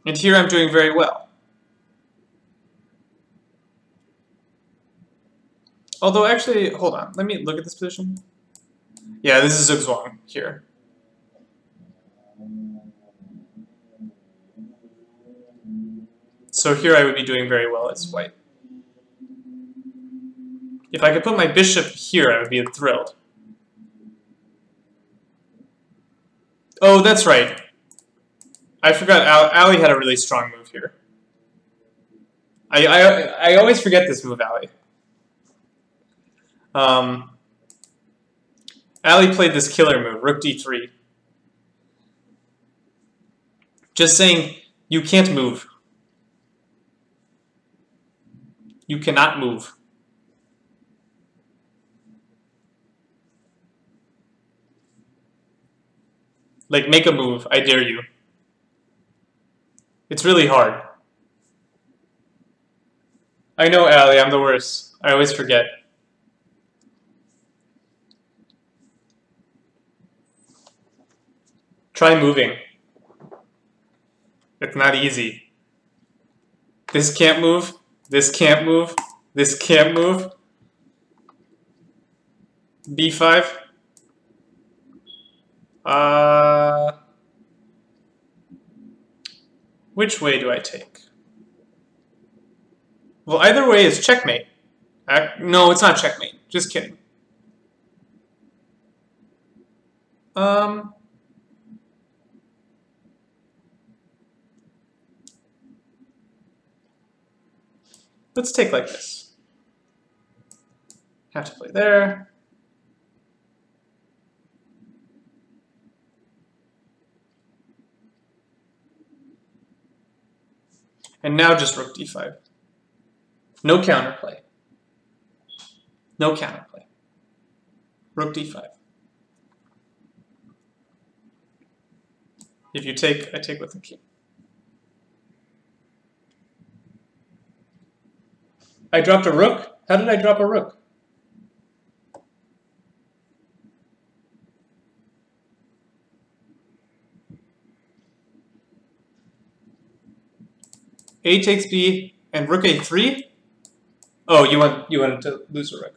And here I'm doing very well. Although actually, hold on, let me look at this position. Yeah, this is zugzwang here. So here I would be doing very well as white. If I could put my bishop here, I would be thrilled. Oh, that's right. I forgot, Ali had a really strong move here. I always forget this move, Ali. Ali played this killer move, rook d3. Just saying, you can't move. You cannot move. Like, make a move, I dare you. It's really hard. I know, Ali, I'm the worst. I always forget. Try moving. It's not easy. This can't move. This can't move. This can't move. b5. Which way do I take? Well, either way is checkmate. No, it's not checkmate. Just kidding. Let's take like this. Have to play there. And now just rook d5. No counterplay. No counterplay. Rook d5. If you take, I take with the king. I dropped a rook? How did I drop a rook? A takes B and rook a3? Oh, you wanted to lose a rook.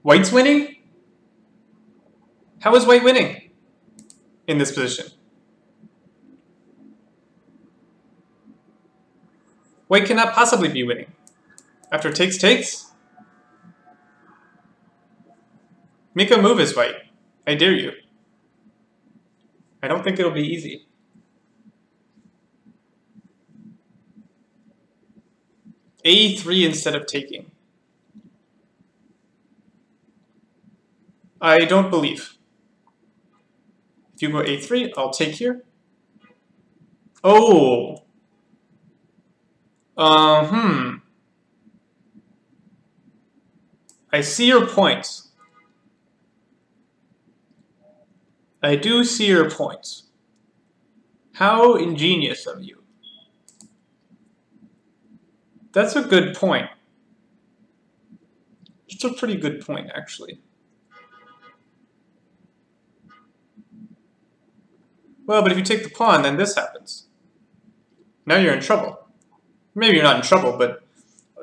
White's winning? How is white winning in this position? White cannot possibly be winning. After takes, takes? Make a move as white. I dare you. I don't think it'll be easy. A3 instead of taking. I don't believe. If you go a3, I'll take here. Oh. I see your point. I do see your point. How ingenious of you. That's a good point. It's a pretty good point, actually. Well, but if you take the pawn, then this happens. Now you're in trouble. Maybe you're not in trouble, but,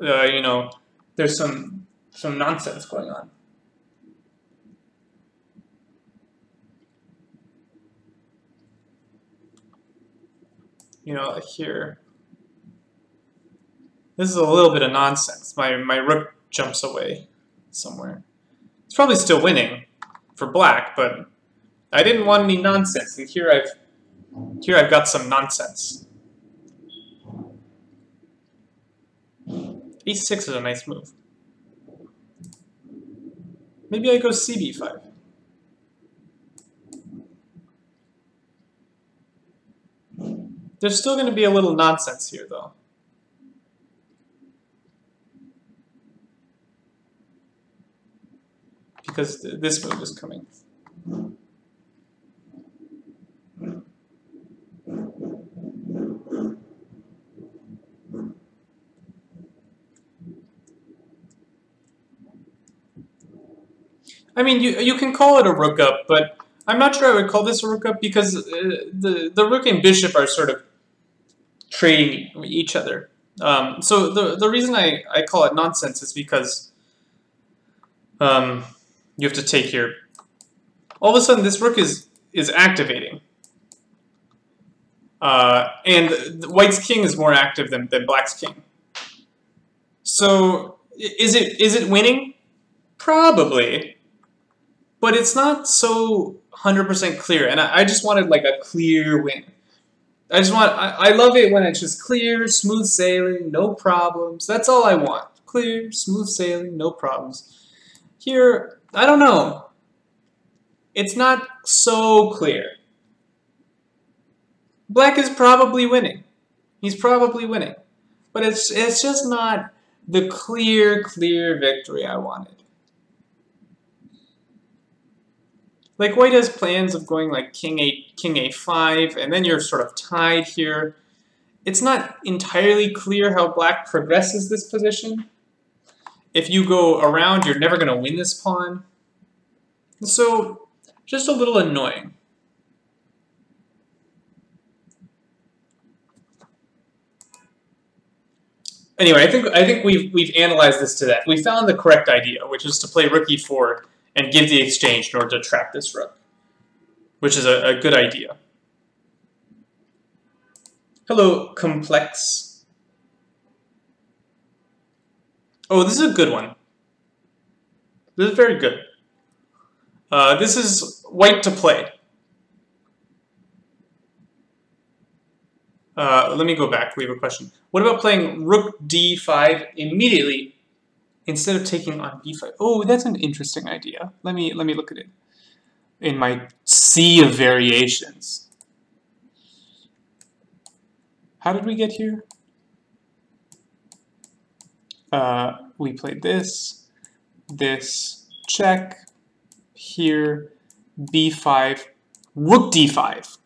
you know, there's some nonsense going on. You know, like here. This is a little bit of nonsense. My rook jumps away somewhere. It's probably still winning. for black, but I didn't want any nonsense, and here I've got some nonsense. E6 is a nice move. Maybe I go cb5. There's still going to be a little nonsense here, though. Because this move is coming. I mean, you can call it a rook up, but I'm not sure I would call this a rook up because the rook and bishop are sort of trading each other. So the reason I call it nonsense is because you have to take here. All of a sudden, this rook is activating, and White's king is more active than Black's king. So is it winning? Probably. But it's not so 100% clear, and I just wanted like a clear win. I love it when it's just clear, smooth sailing, no problems. That's all I want. Clear, smooth sailing, no problems. Here, I don't know. It's not so clear. Black is probably winning. He's probably winning. But it's just not the clear victory I wanted. Like, White has plans of going like king a5, and then you're sort of tied here. It's not entirely clear how Black progresses this position. If you go around, you're never going to win this pawn. So, just a little annoying. Anyway, I think we've analyzed this to death. We found the correct idea, which is to play rook e4 and give the exchange in order to trap this rook, which is a good idea. Hello, Complex. Oh, this is a good one. This is very good. This is White to play. Let me go back. We have a question. What about playing rook d5 immediately instead of taking on b5? Oh, that's an interesting idea. Let me look at it in my sea of variations. How did we get here? We played this, check, here, b5, rook d5.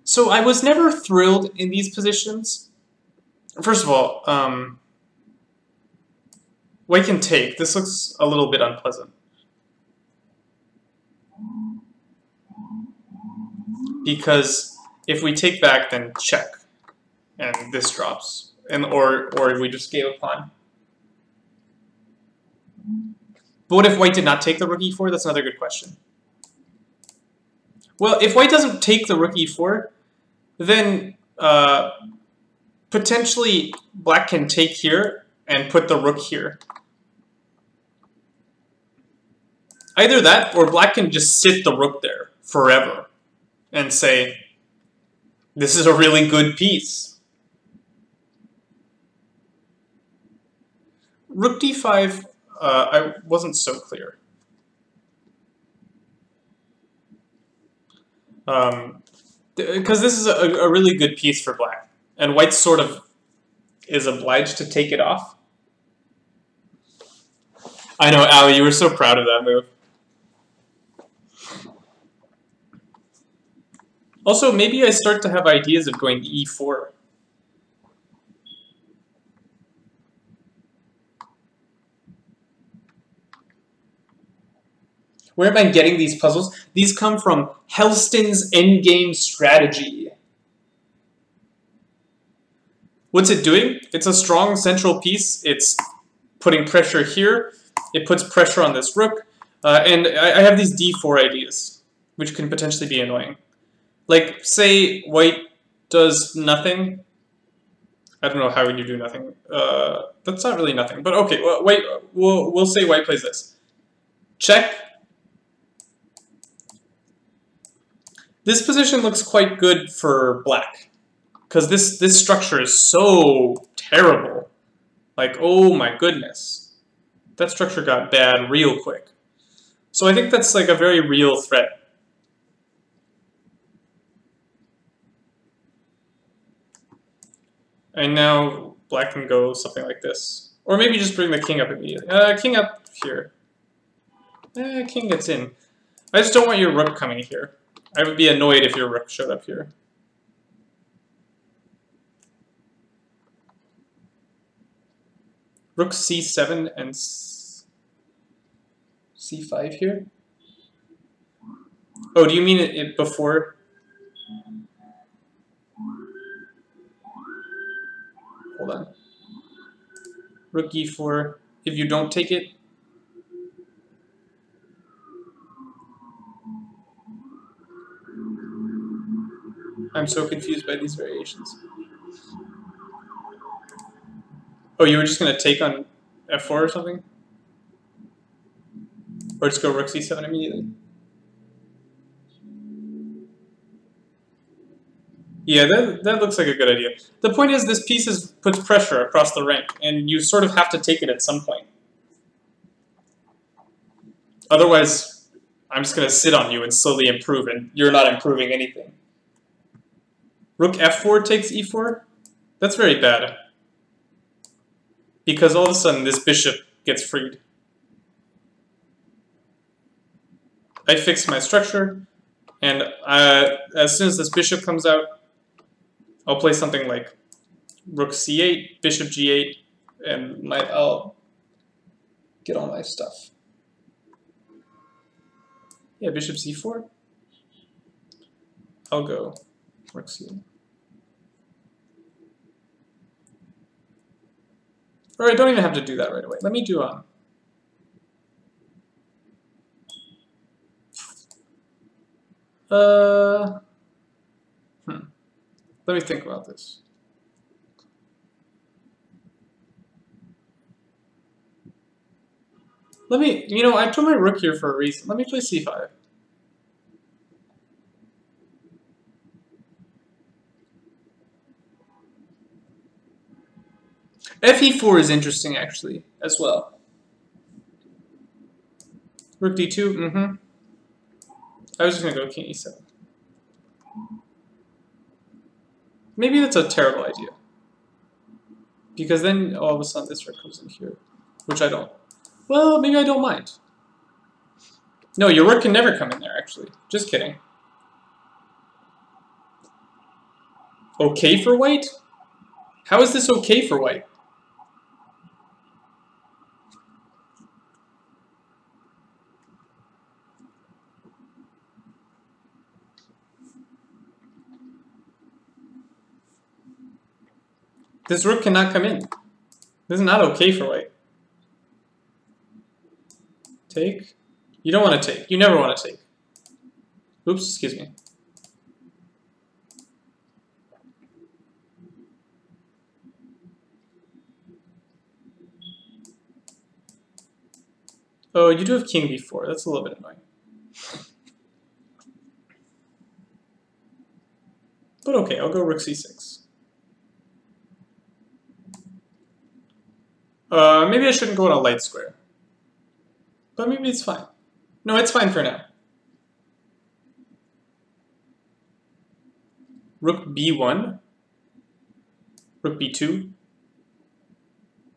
So I was never thrilled in these positions. First of all, White can take. This looks a little bit unpleasant. Because if we take back, then check. And this drops. Or we just gave a pawn. But what if White did not take the rook e4? That's another good question. Well, if White doesn't take the rook e4, then potentially Black can take here and put the rook here. Either that, or Black can just sit the rook there forever and say, this is a really good piece. Rook d5, I wasn't so clear. Because this is a really good piece for Black, and White sort of is obliged to take it off. I know, Ali, you were so proud of that move. Also, maybe I start to have ideas of going e4. Where am I getting these puzzles? These come from Hellsten's Endgame strategy. What's it doing? It's a strong central piece. It's putting pressure here. It puts pressure on this rook. And I have these d4 ideas, which can potentially be annoying. Like, say White does nothing. I don't know how would you do nothing. That's not really nothing, but okay. Well, we'll say White plays this. Check. This position looks quite good for black, because this structure is so terrible. Like, oh my goodness. That structure got bad real quick. So I think that's like a very real threat. And now black can go something like this. Or maybe just bring the king up immediately. King up here. King gets in. I just don't want your rook coming here. I would be annoyed if your rook showed up here. Rook c7 and c5 here? Oh, do you mean it before? Hold on. Rook e4. If you don't take it, I'm so confused by these variations. Oh, you were just going to take on f4 or something? Or just go rook c7 immediately? Yeah, that looks like a good idea. The point is, this piece puts pressure across the rank, and you sort of have to take it at some point. Otherwise, I'm just going to sit on you and slowly improve, and you're not improving anything. Rook f4 takes e4? That's very bad. Because all of a sudden, this bishop gets freed. I fixed my structure, and as soon as this bishop comes out, I'll play something like rook c8, bishop g8, and I'll get all my stuff. Yeah, bishop c4. I'll go rook c8. Or I don't even have to do that right away. Let me do let me think about this. I put my rook here for a reason. Let me play c5. Fe4 is interesting, actually, as well. Rook d2, I was just going to go king e7. Maybe that's a terrible idea. Because then all of a sudden this rook comes in here, which I don't. Well, maybe I don't mind. No, your rook can never come in there, actually. Just kidding. Okay for white? How is this okay for white? This rook cannot come in. This is not okay for white. Take? You don't want to take. You never want to take. Oops, excuse me. Oh, you do have king b4. That's a little bit annoying. But okay, I'll go rook c6. Maybe I shouldn't go on a light square. But maybe it's fine. No, it's fine for now. Rook b1. Rook b2.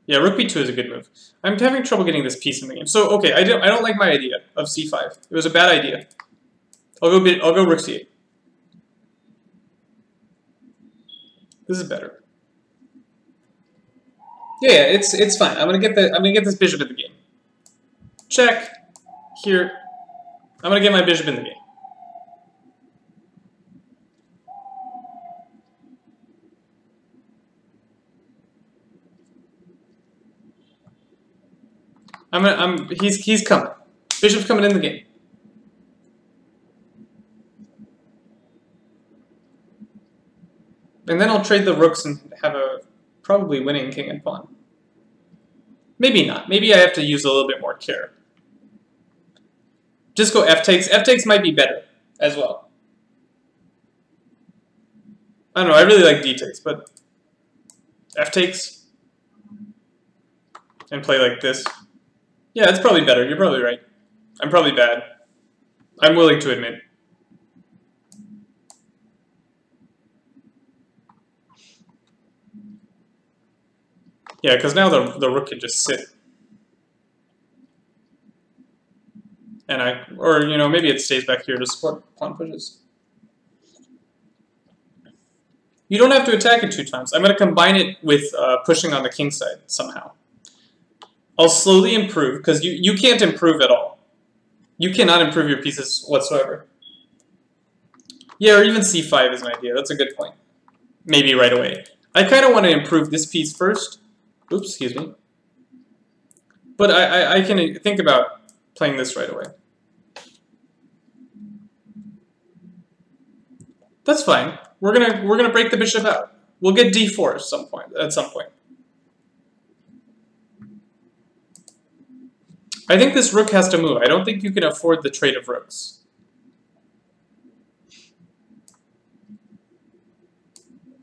Yeah, rook b2 is a good move. I'm having trouble getting this piece in the game. So, okay, I don't like my idea of c5. It was a bad idea. I'll go rook c8. This is better. Yeah, it's fine. I'm gonna get this bishop in the game. Check. Here. I'm gonna get my bishop in the game. He's coming. Bishop's coming in the game. And then I'll trade the rooks and have a probably winning king and pawn. Maybe not. Maybe I have to use a little bit more care. Just go f takes. F takes might be better as well. I don't know. I really like d takes, but f takes and play like this. Yeah, it's probably better. You're probably right. I'm probably bad. I'm willing to admit. Yeah, because now the rook can just sit. And or maybe it stays back here to support pawn pushes. You don't have to attack it 2 times. I'm going to combine it with pushing on the king side somehow. I'll slowly improve, because you can't improve at all. You cannot improve your pieces whatsoever. Yeah, or even c5 is an idea. That's a good point. Maybe right away. I kind of want to improve this piece first. Oops, excuse me. But I can think about playing this right away. That's fine. We're gonna break the bishop out. We'll get d4 at some point. I think this rook has to move. I don't think you can afford the trade of rooks.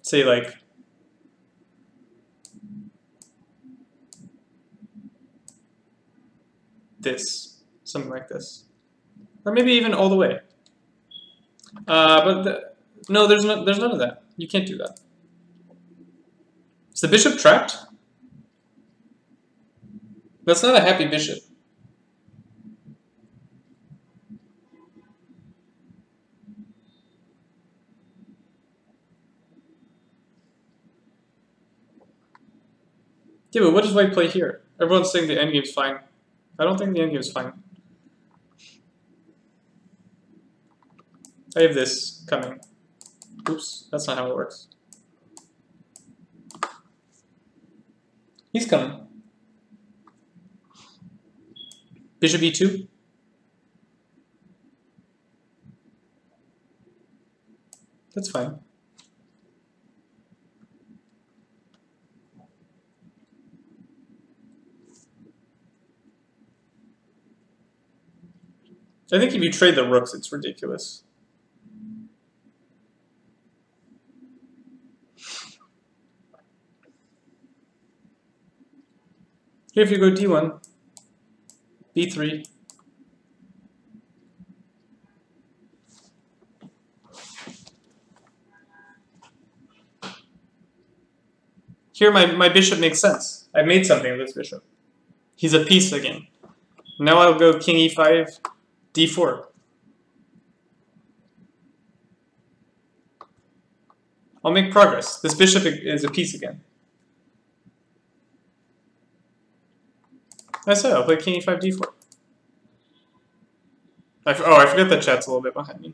Say like this, something like this, or maybe even all the way. No, there's none of that. You can't do that. Is the bishop trapped? That's not a happy bishop. Yeah, but what does white play here? Everyone's saying the endgame's fine. I don't think the endgame's fine. I have this coming. Oops, that's not how it works. He's coming. Bishop e2. That's fine. I think if you trade the rooks, it's ridiculous. Here, if you go d1, b3. Here, my bishop makes sense. I made something of this bishop. He's a piece again. Now I'll go king e5, d4. I'll make progress. This bishop is a piece again. I said I'll play king e5, d4. I forgot that chat's a little bit behind me.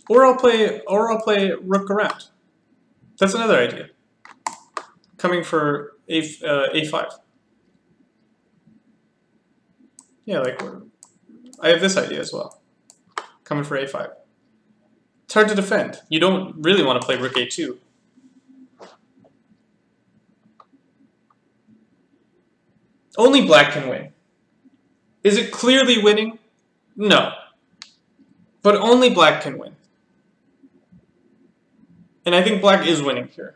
Or I'll play rook around. That's another idea. Coming for a5. Yeah, like I have this idea as well. Coming for a5. It's hard to defend. You don't really want to play rook a2. Only black can win. Is it clearly winning? No. But only black can win. And I think black is winning here.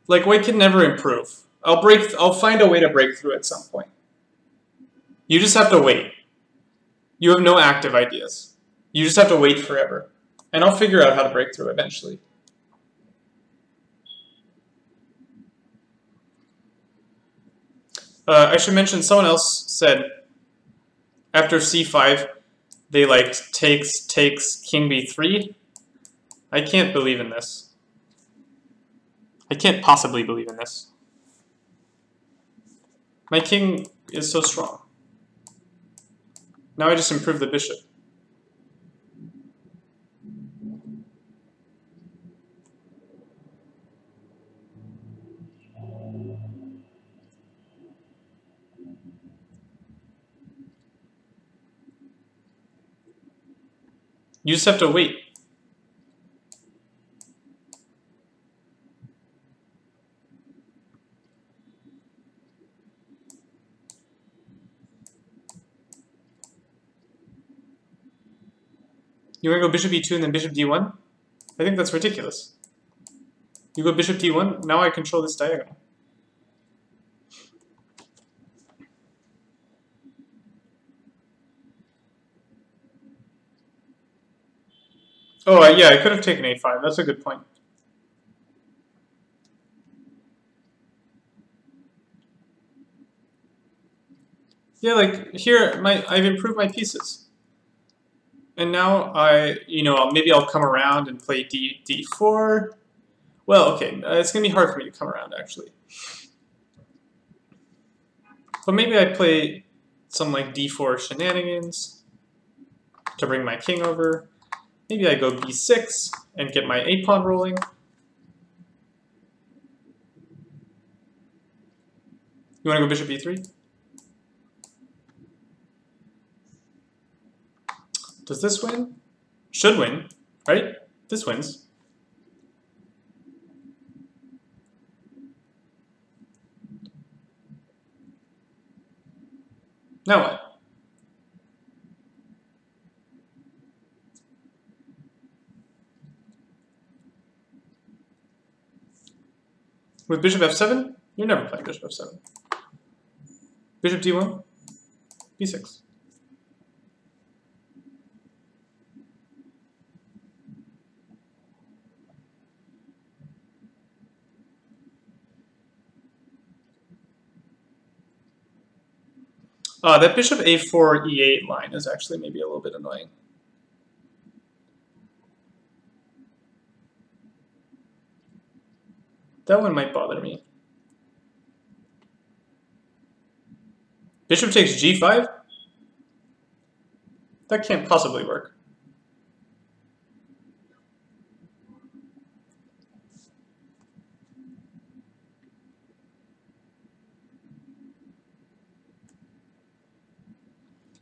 Like, white can never improve. I'll find a way to break through at some point. You just have to wait. You have no active ideas. You just have to wait forever. And I'll figure out how to break through eventually. I should mention someone else said after c5 they liked takes king b3. I can't believe in this. I can't possibly believe in this. My king is so strong. Now I just improve the bishop. You just have to wait. You want to go bishop e2 and then bishop d1? I think that's ridiculous. You go bishop d1, now I control this diagonal. Oh, yeah, I could have taken a5. That's a good point. Yeah, like here, I've improved my pieces. And now maybe I'll come around and play d4. Well, okay, it's going to be hard for me to come around, actually. But maybe I play some like d4 shenanigans to bring my king over. Maybe I go b6 and get my a-pawn rolling. You want to go bishop e3? Does this win? Should win, right? This wins. Now what? With bishop f7? You're never playing bishop f7. Bishop d1, b6. That bishop a4 e8 line is actually maybe a little bit annoying. That one might bother me. Bishop takes g5? That can't possibly work.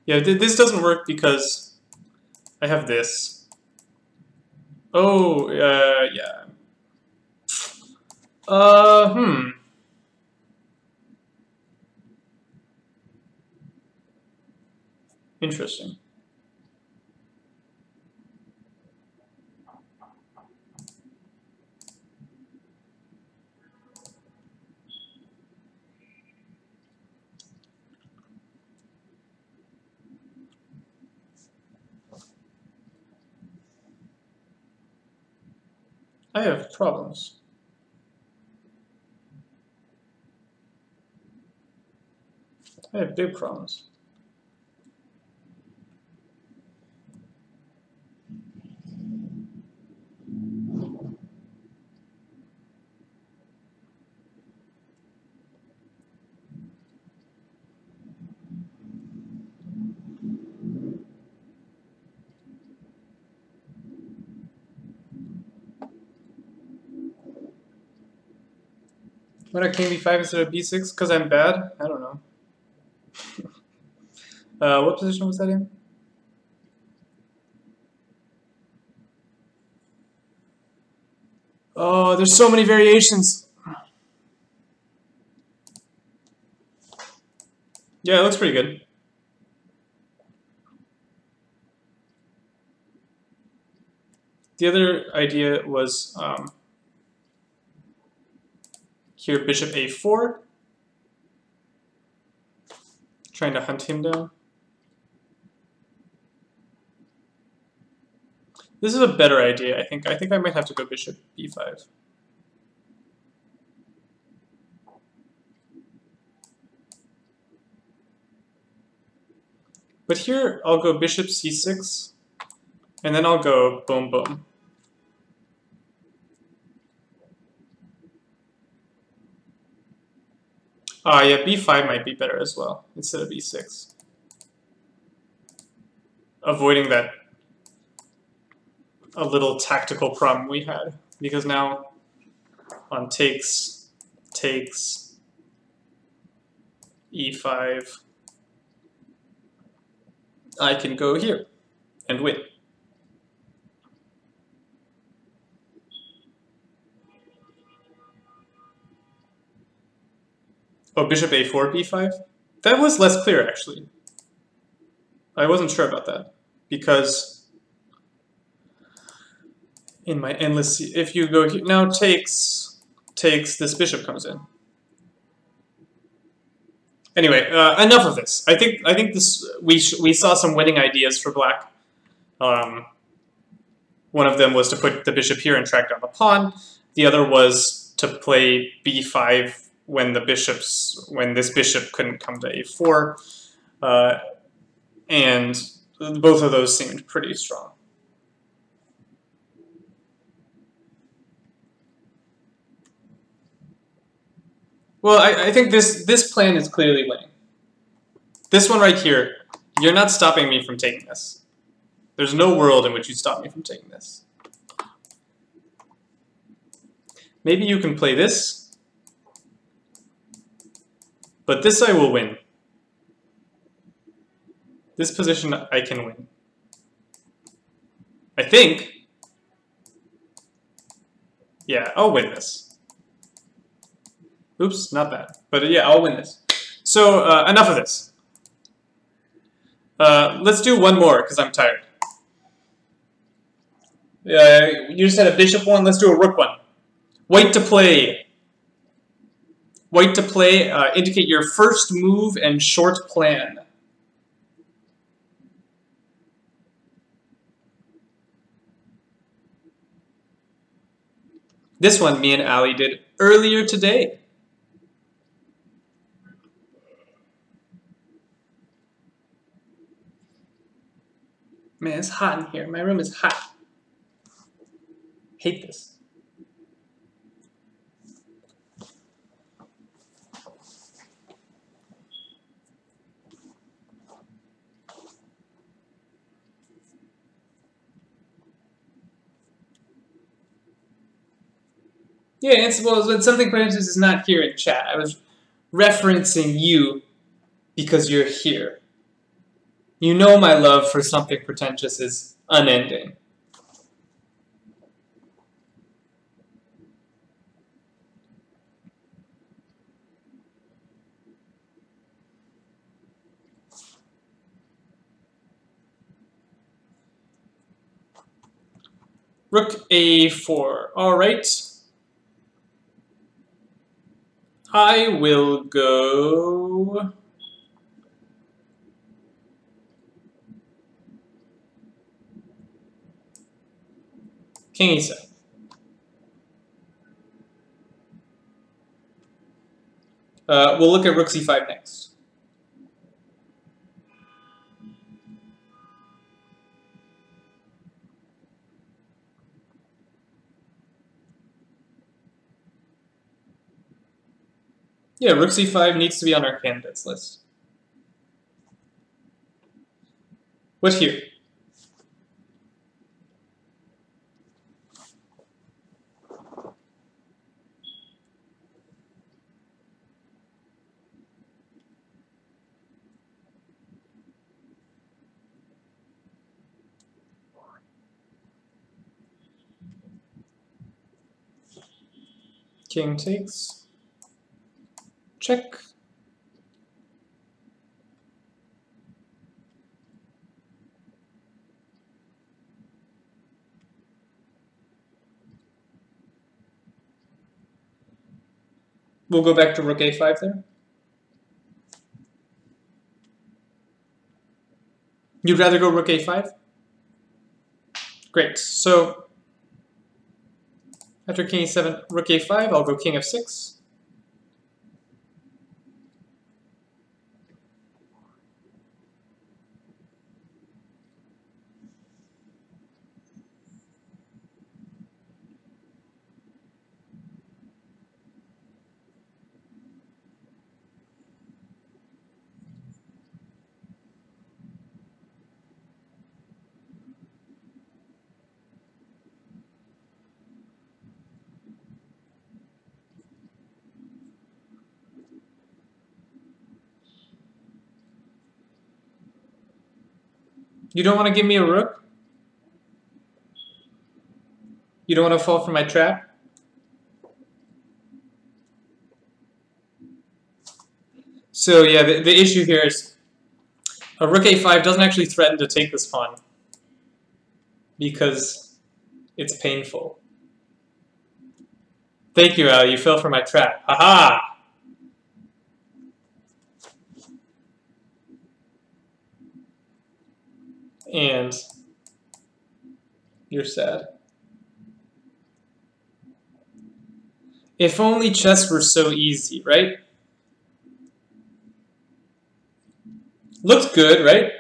Yeah, this doesn't work because I have this. Oh, yeah. Interesting. I have problems. I have big problems. Why not king b5 instead of b6? Because I'm bad? I don't know. What position was that in? Oh, there's so many variations. Yeah, it looks pretty good. The other idea was here bishop a4, trying to hunt him down. This is a better idea, I think. I think I might have to go bishop b5. But here, I'll go bishop c6, and then I'll go boom, boom. Yeah, b5 might be better as well, instead of b6. Avoiding that a little tactical problem we had, because now on takes e5, I can go here and win. Oh, bishop a4, b5? That was less clear, actually. I wasn't sure about that. Because in my endless... If you go here... Now takes, this bishop comes in. Anyway, enough of this. I think this we saw some winning ideas for black. One of them was to put the bishop here and track down the pawn. The other was to play b5 when this bishop couldn't come to a4, and both of those seemed pretty strong. Well, I think this plan is clearly winning. This one right here, you're not stopping me from taking this. There's no world in which you stop me from taking this. Maybe you can play this, but this I will win. This position I can win. I think. Yeah, I'll win this. Oops, not bad. But yeah, I'll win this. So, enough of this. Let's do one more, because I'm tired. You just had a bishop one, let's do a rook one. White to play. White to play, indicate your first move and short plan. This one me and Ali did earlier today. Man, it's hot in here. My room is hot. Hate this. Yeah, it's, well, something pretentious is not here in chat. I was referencing you because you're here. You know my love for something pretentious is unending. Rook a4. All right. I will go... King e7. We'll look at rook c5 next. Yeah, rook c5 needs to be on our candidates list. What here? King takes. Check. We'll go back to rook a5 there. You'd rather go rook a5? Great. So after king e7, rook a5, I'll go king f6. You don't want to give me a rook? You don't want to fall for my trap? So yeah, the issue here is a rook a5 doesn't actually threaten to take this pawn because it's painful. Thank you, Al. You fell for my trap. Haha! And you're sad. If only chess were so easy, right? Looks good, right?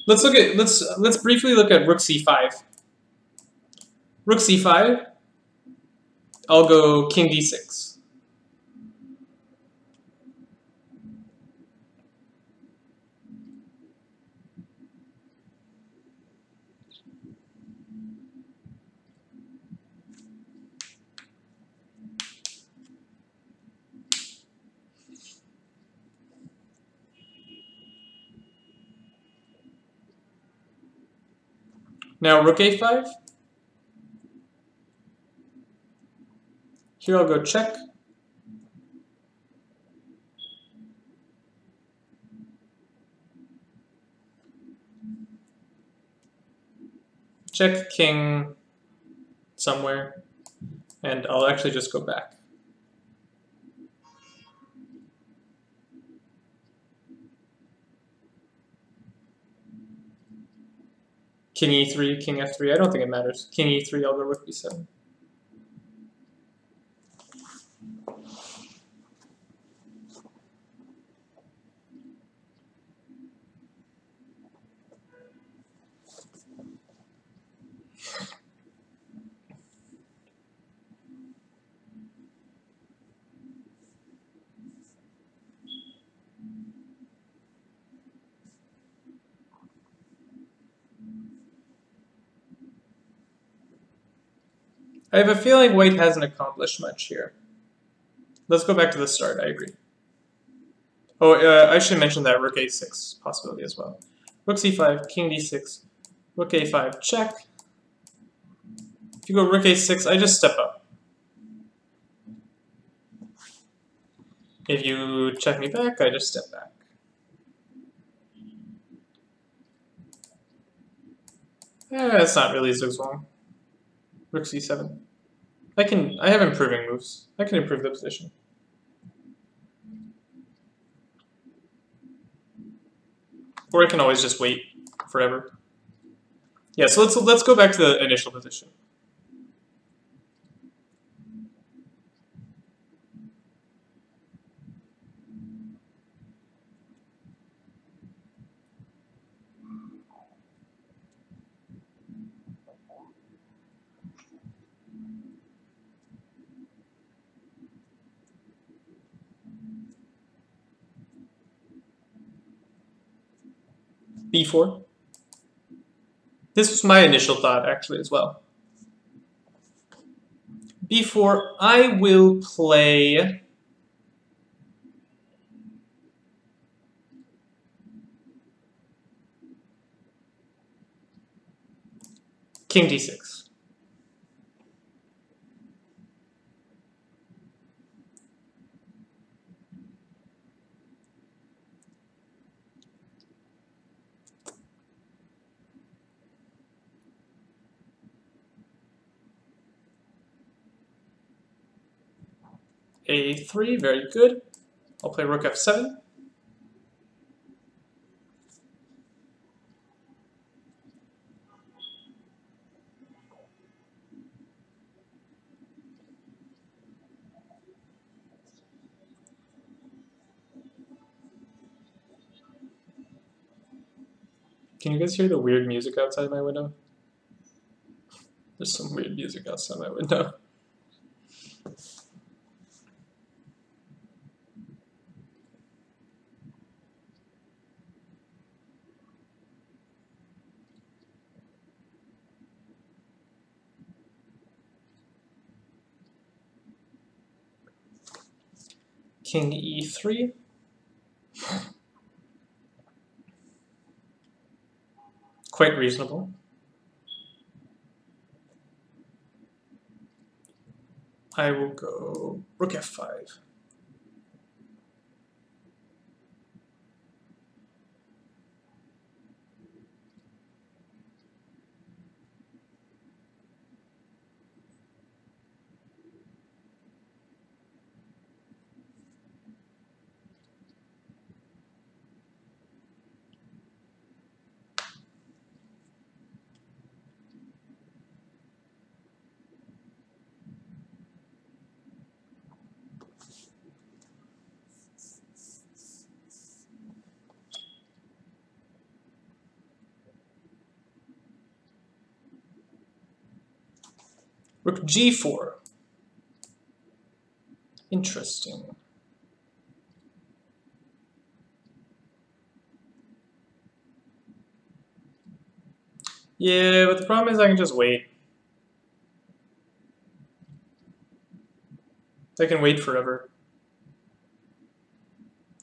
Let's briefly look at rook c5. Rook c5. I'll go king d6. Now rook a5. Here I'll go check. Check king somewhere. And I'll actually just go back. King e3, king f3. I don't think it matters. King e3, I'll go rook b7. I have a feeling white hasn't accomplished much here. Let's go back to the start, I agree. Oh, I should mention that rook a6 possibility as well. Rook c5, king d6, rook a5, check. If you go rook a6, I just step up. If you check me back, I just step back. That's not really zugzwang. Rook c7. I have improving moves. I can improve the position. Or I can always just wait forever. Yeah, so let's go back to the initial position. b4. This was my initial thought, actually, as well. b4, I will play... king d6. a3, very good. I'll play rook f7. Can you guys hear the weird music outside my window? There's some weird music outside my window. King e3. Quite reasonable. I will go rook f5. Rook g4. Interesting. Yeah, but the problem is I can just wait. I can wait forever.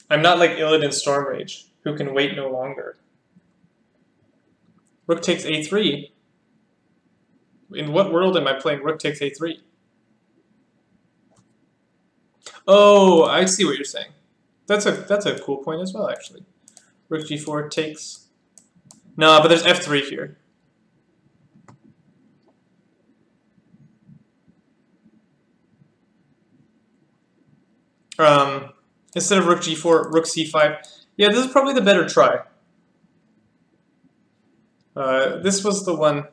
I'm not like Illidan Stormrage, who can wait no longer. Rook takes a3. In what world am I playing rook takes a3? Oh, I see what you're saying. That's a cool point as well, actually. Rook g4 takes. No, but there's f3 here. Instead of rook g4, rook c5. Yeah, this is probably the better try. This was the one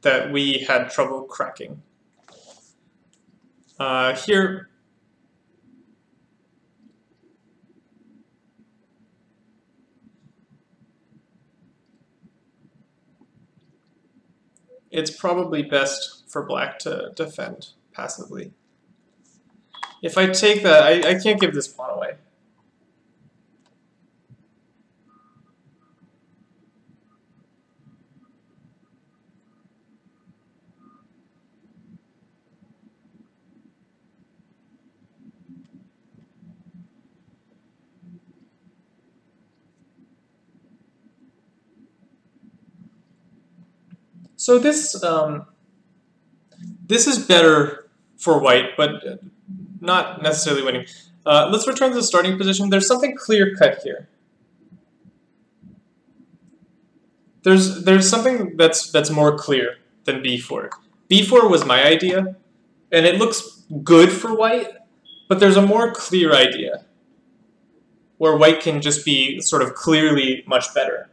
that we had trouble cracking. Here, it's probably best for black to defend passively. If I take that, I can't give this pawn away. So this is better for white, but not necessarily winning. Let's return to the starting position. There's something clear-cut here. There's something that's more clear than b4. b4 was my idea, and it looks good for white, but there's a more clear idea where white can just be sort of clearly much better.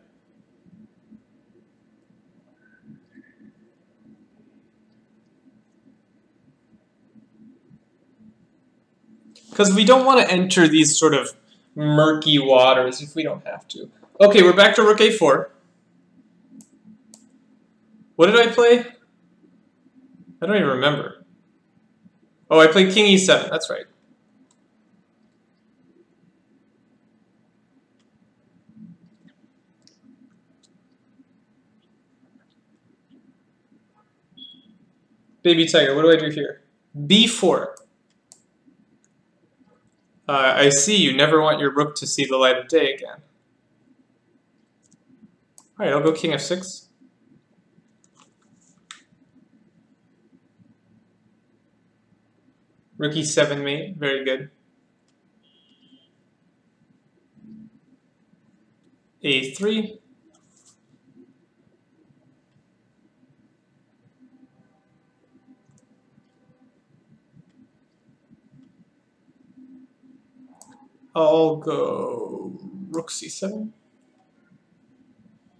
Because we don't want to enter these sort of murky waters if we don't have to. Okay, we're back to rook a4. What did I play? I don't even remember. Oh, I played king e7, that's right. Baby tiger, what do I do here? b4. I see you never want your rook to see the light of day again. Alright, I'll go king f6. Rook e7 mate, very good. a3. I'll go rook c7.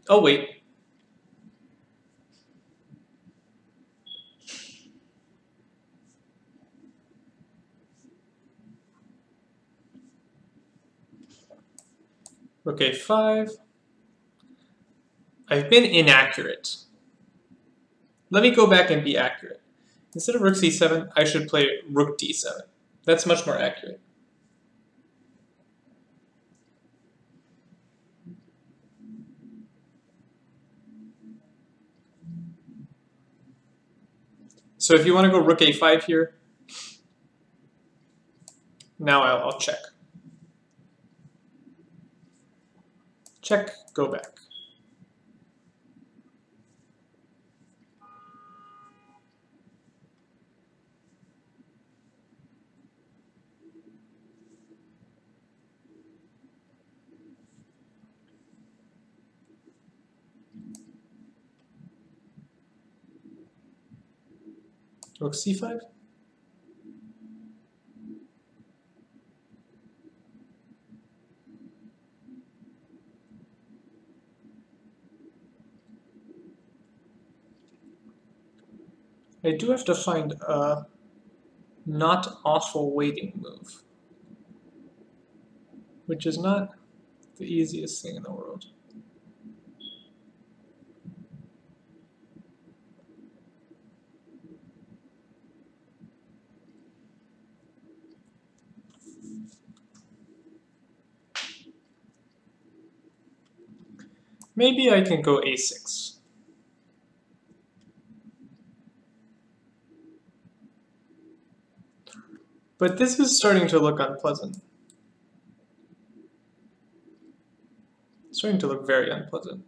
Oh, wait. Rook a5. I've been inaccurate. Let me go back and be accurate. Instead of rook c7, I should play rook d7. That's much more accurate. So if you want to go rook a5 here, now I'll check. Check, go back. Rook c5? I do have to find a not awful waiting move, which is not the easiest thing in the world. Maybe I can go a6. But this is starting to look unpleasant. It's starting to look very unpleasant.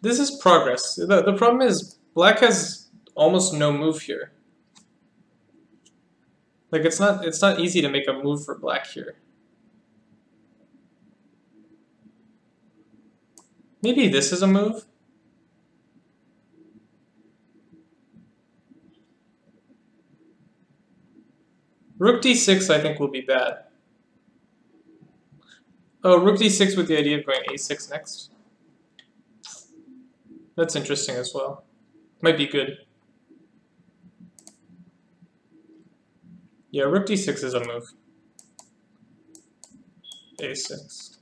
This is progress. The problem is black has almost no move here. Like it's not easy to make a move for black here. Maybe this is a move. Rook d6 I think will be bad. Oh, rook d6 with the idea of going a6 next. That's interesting as well. Might be good. Yeah, rook d6 is a move. a6.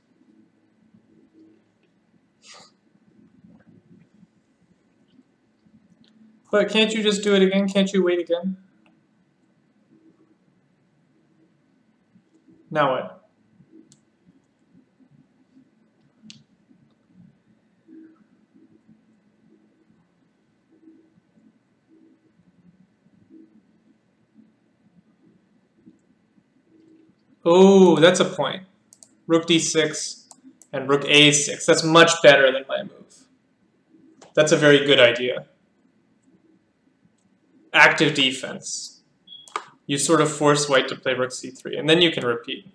But can't you just do it again? Can't you wait again? Now what? Oh, that's a point. Rook d6 and rook a6. That's much better than my move. That's a very good idea. Active defense. You sort of force white to play rook c3, and then you can repeat.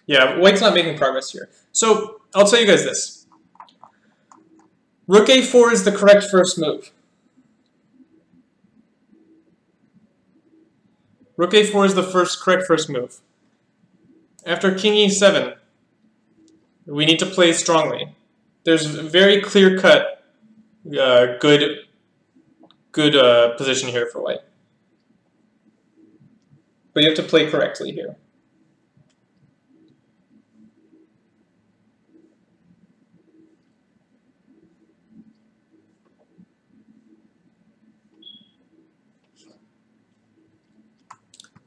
Yeah, white's not making progress here. So, I'll tell you guys this. Rook a4 is the correct first move. Rook a4 is the correct first move. After king e7, we need to play strongly. There's a very clear-cut, good position here for white. But you have to play correctly here.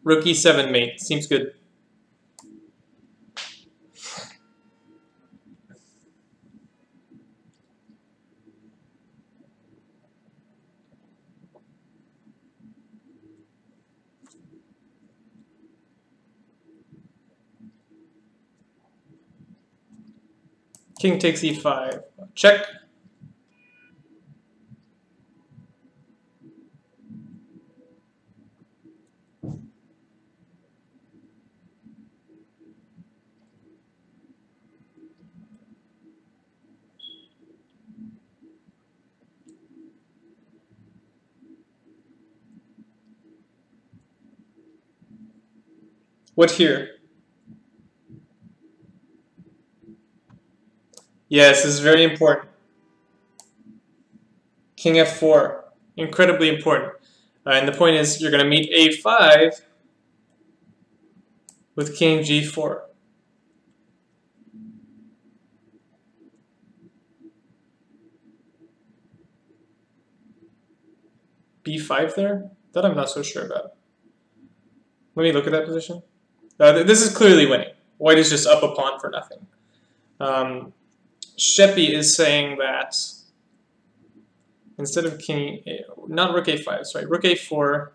Rook e7 mate. Seems good. King takes e5. Check. What here? Yes, this is very important. King f4. Incredibly important. And the point is, you're going to meet a5 with king g4. b5 there? That I'm not so sure about. Let me look at that position. This is clearly winning. White is just up a pawn for nothing. Sheppy is saying that instead of king, not rook a5, sorry, rook a4,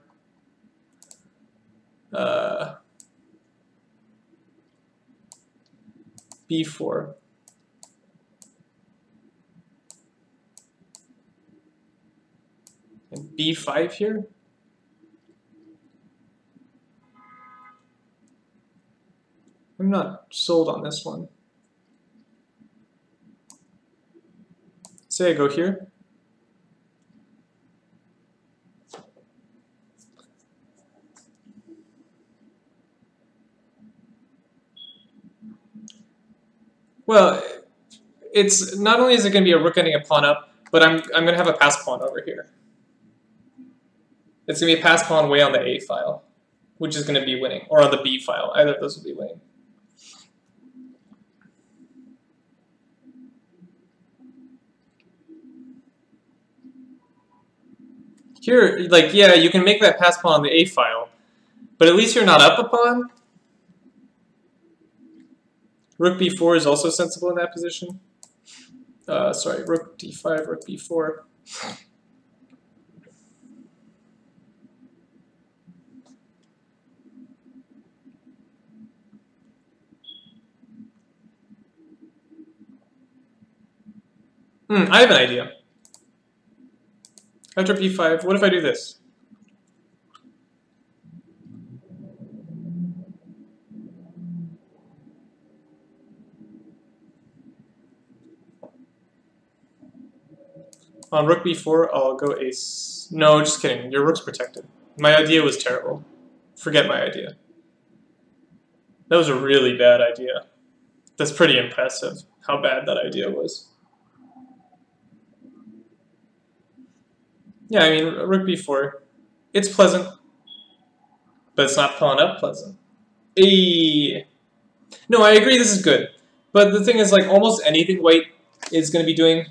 b4. And b5 here. I'm not sold on this one. Say I go here. Well, it's not only is it going to be a rook ending a pawn up, but I'm going to have a pass pawn over here. It's going to be a pass pawn way on the A file, which is going to be winning, or on the B file. Either of those will be winning. Here, like, yeah, you can make that pass pawn on the A file, but at least you're not up a pawn. Rook b4 is also sensible in that position. Sorry, rook d5, rook b4. I have an idea. After b5, what if I do this? On rook b4, I'll go ace. No, just kidding. Your rook's protected. My idea was terrible. Forget my idea. That was a really bad idea. That's pretty impressive, how bad that idea was. Yeah, I mean, rook b4, it's pleasant, but it's not pawn up pleasant. No, I agree this is good, but the thing is, like, almost anything white is going to be doing,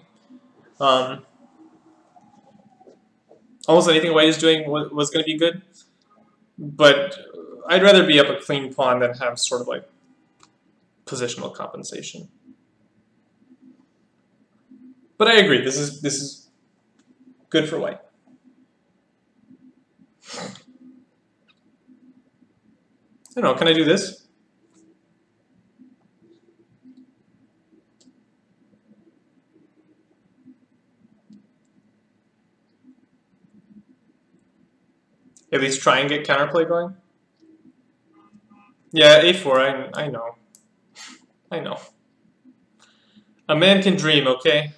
almost anything white is doing was going to be good, but I'd rather be up a clean pawn than have sort of like positional compensation. But I agree, this is good for white. I don't know, can I do this? At least try and get counterplay going? Yeah, a4, I know. I know. A man can dream, okay?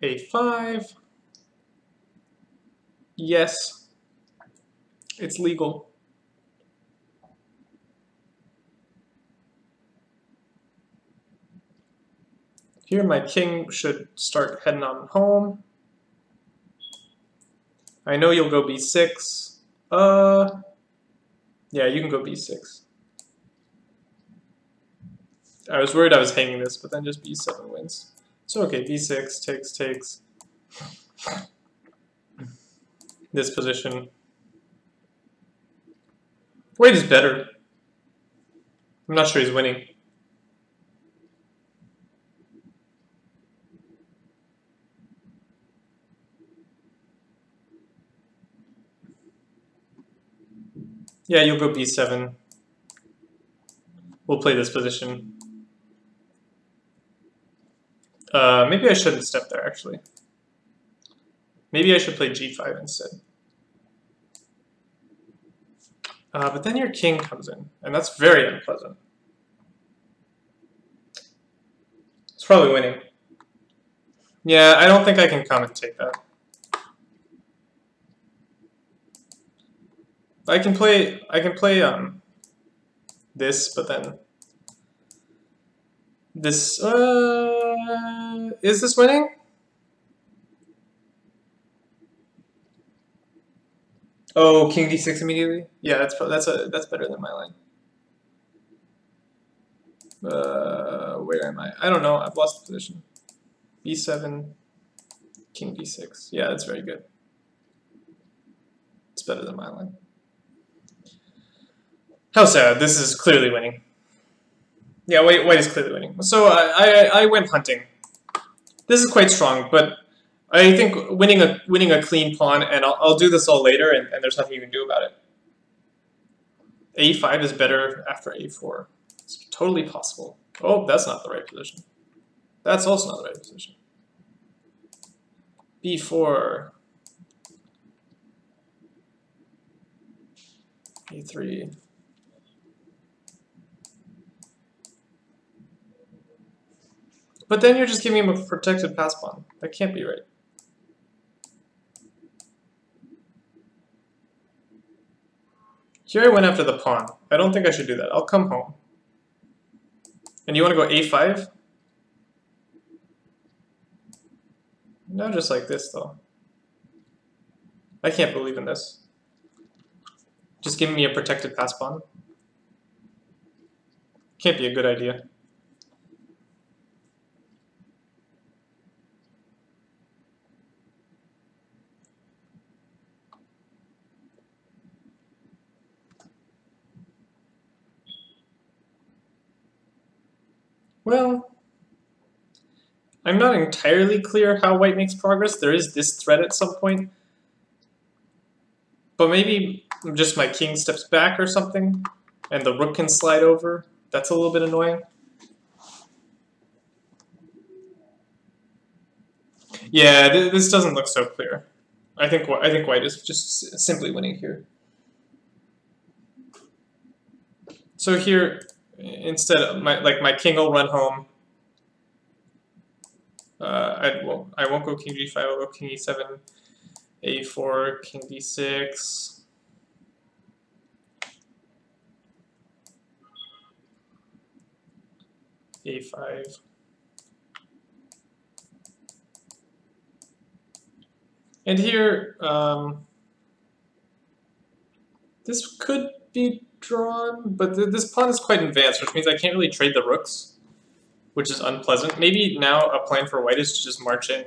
a5. Yes. It's legal. Here my king should start heading on home. I know you'll go b6. Yeah, you can go b6. I was worried I was hanging this, but then just b7 wins. So okay, b6, takes. This position. White is better. I'm not sure he's winning. Yeah, you'll go b7. We'll play this position. Maybe I shouldn't step there, actually. Maybe I should play g5 instead. But then your king comes in, and that's very unpleasant. It's probably winning. Yeah, I don't think I can commentate that. I can play this, but then this is this winning? Oh, king d6 immediately? Yeah, that's better than my line. Where am I? I don't know. I've lost the position. b7, king d6. Yeah, that's very good. It's better than my line. How sad. This is clearly winning. Yeah, white is clearly winning. So I went hunting. This is quite strong, but I think winning a clean pawn, and I'll do this all later, and there's nothing you can do about it. A5 is better after A4. It's totally possible. Oh, that's not the right position. That's also not the right position. B4. A3. But then you're just giving him a protected pass pawn. That can't be right. Here I went after the pawn. I don't think I should do that. I'll come home. And you want to go A5? No, just like this, though. I can't believe in this. Just giving me a protected pass pawn. Can't be a good idea. Well, I'm not entirely clear how white makes progress. There is this threat at some point. But maybe just my king steps back or something, and the rook can slide over. That's a little bit annoying. Yeah, this doesn't look so clear. I think white is just simply winning here. So here, instead, my king will run home. I won't go king g5. I'll go king e7, a4, king d6. A5. And here, this could be drawn, but this pawn is quite advanced, which means I can't really trade the rooks, which is unpleasant. Maybe now a plan for white is to just march in.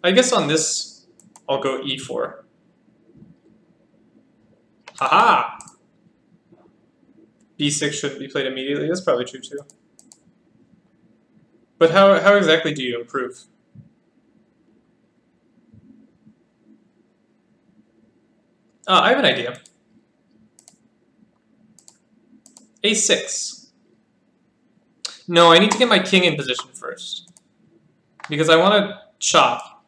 I guess on this, I'll go e4. Haha! b6 shouldn't be played immediately. That's probably true too. But how exactly do you improve? I have an idea. A6. No, I need to get my king in position first. Because I want to chop.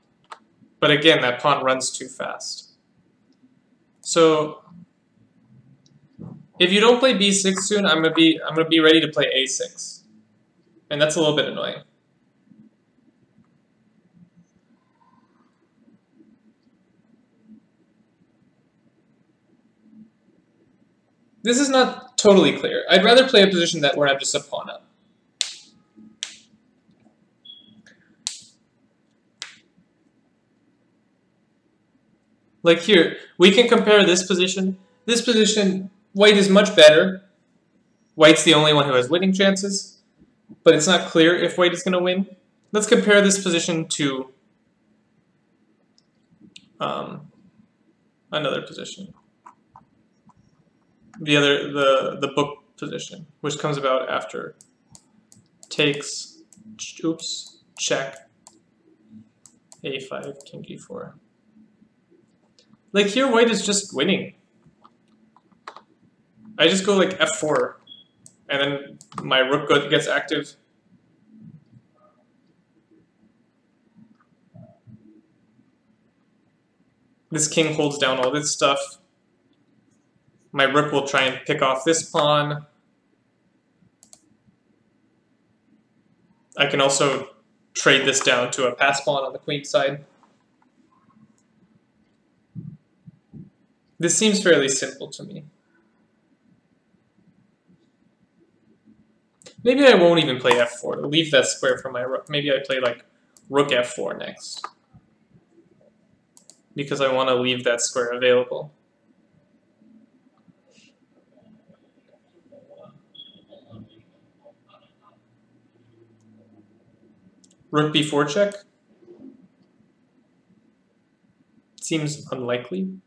But again, that pawn runs too fast. So if you don't play b6 soon, I'm gonna be ready to play a6. And that's a little bit annoying. This is not totally clear. I'd rather play a position where I'm just a pawn up. Like here, we can compare this position. This position, white is much better. White's the only one who has winning chances, but it's not clear if white is going to win. Let's compare this position to another position. The book position, which comes about after takes, oops, check, a5, king g4. Like here, white is just winning. I just go like f4, and then my rook gets active. This king holds down all this stuff. My rook will try and pick off this pawn. I can also trade this down to a pass pawn on the queen side. This seems fairly simple to me. Maybe I won't even play f4 to leave that square for my rook. Maybe I play like rook f4 next, because I want to leave that square available. Rook b4 check? Seems unlikely.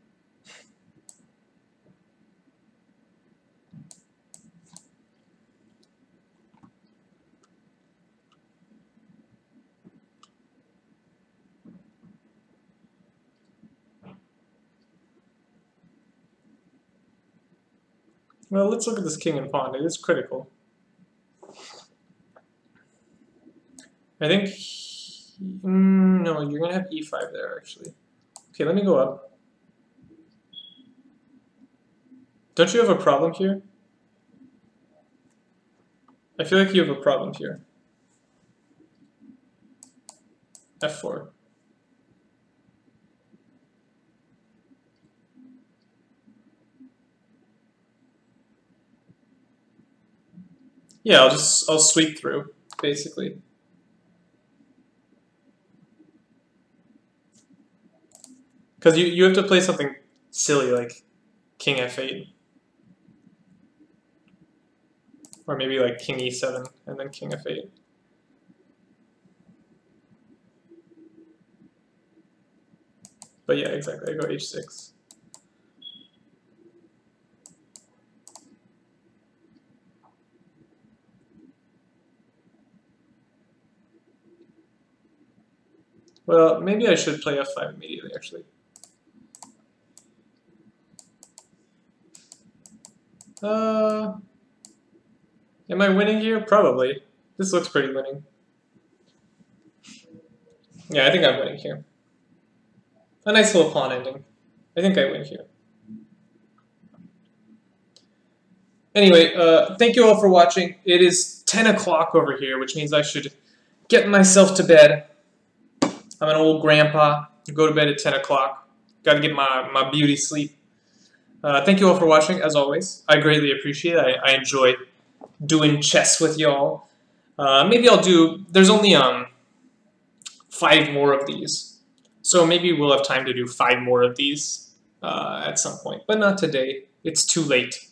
Well, let's look at this king and pawn. It is critical. I think... no, you're going to have e5 there, actually. Okay, let me go up. Don't you have a problem here? I feel like you have a problem here. f4. Yeah, I'll sweep through, basically. Because you have to play something silly like king f8. Or maybe like king e7 and then king f8. But yeah, exactly. I go h6. Well, maybe I should play f5 immediately, actually. Am I winning here? Probably. This looks pretty winning. Yeah, I think I'm winning here. A nice little pawn ending. I think I win here. Anyway, thank you all for watching. It is 10 o'clock over here, which means I should get myself to bed. I'm an old grandpa. I go to bed at 10 o'clock. Got to get my beauty sleep. Thank you all for watching, as always. I greatly appreciate it. I enjoy doing chess with y'all. Maybe I'll do... There's only 5 more of these. So maybe we'll have time to do 5 more of these at some point. But not today. It's too late.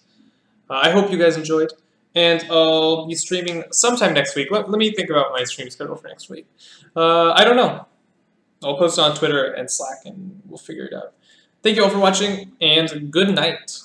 I hope you guys enjoyed. And I'll be streaming sometime next week. Let me think about my stream schedule for next week. I don't know. I'll post it on Twitter and Slack, and we'll figure it out. Thank you all for watching, and good night.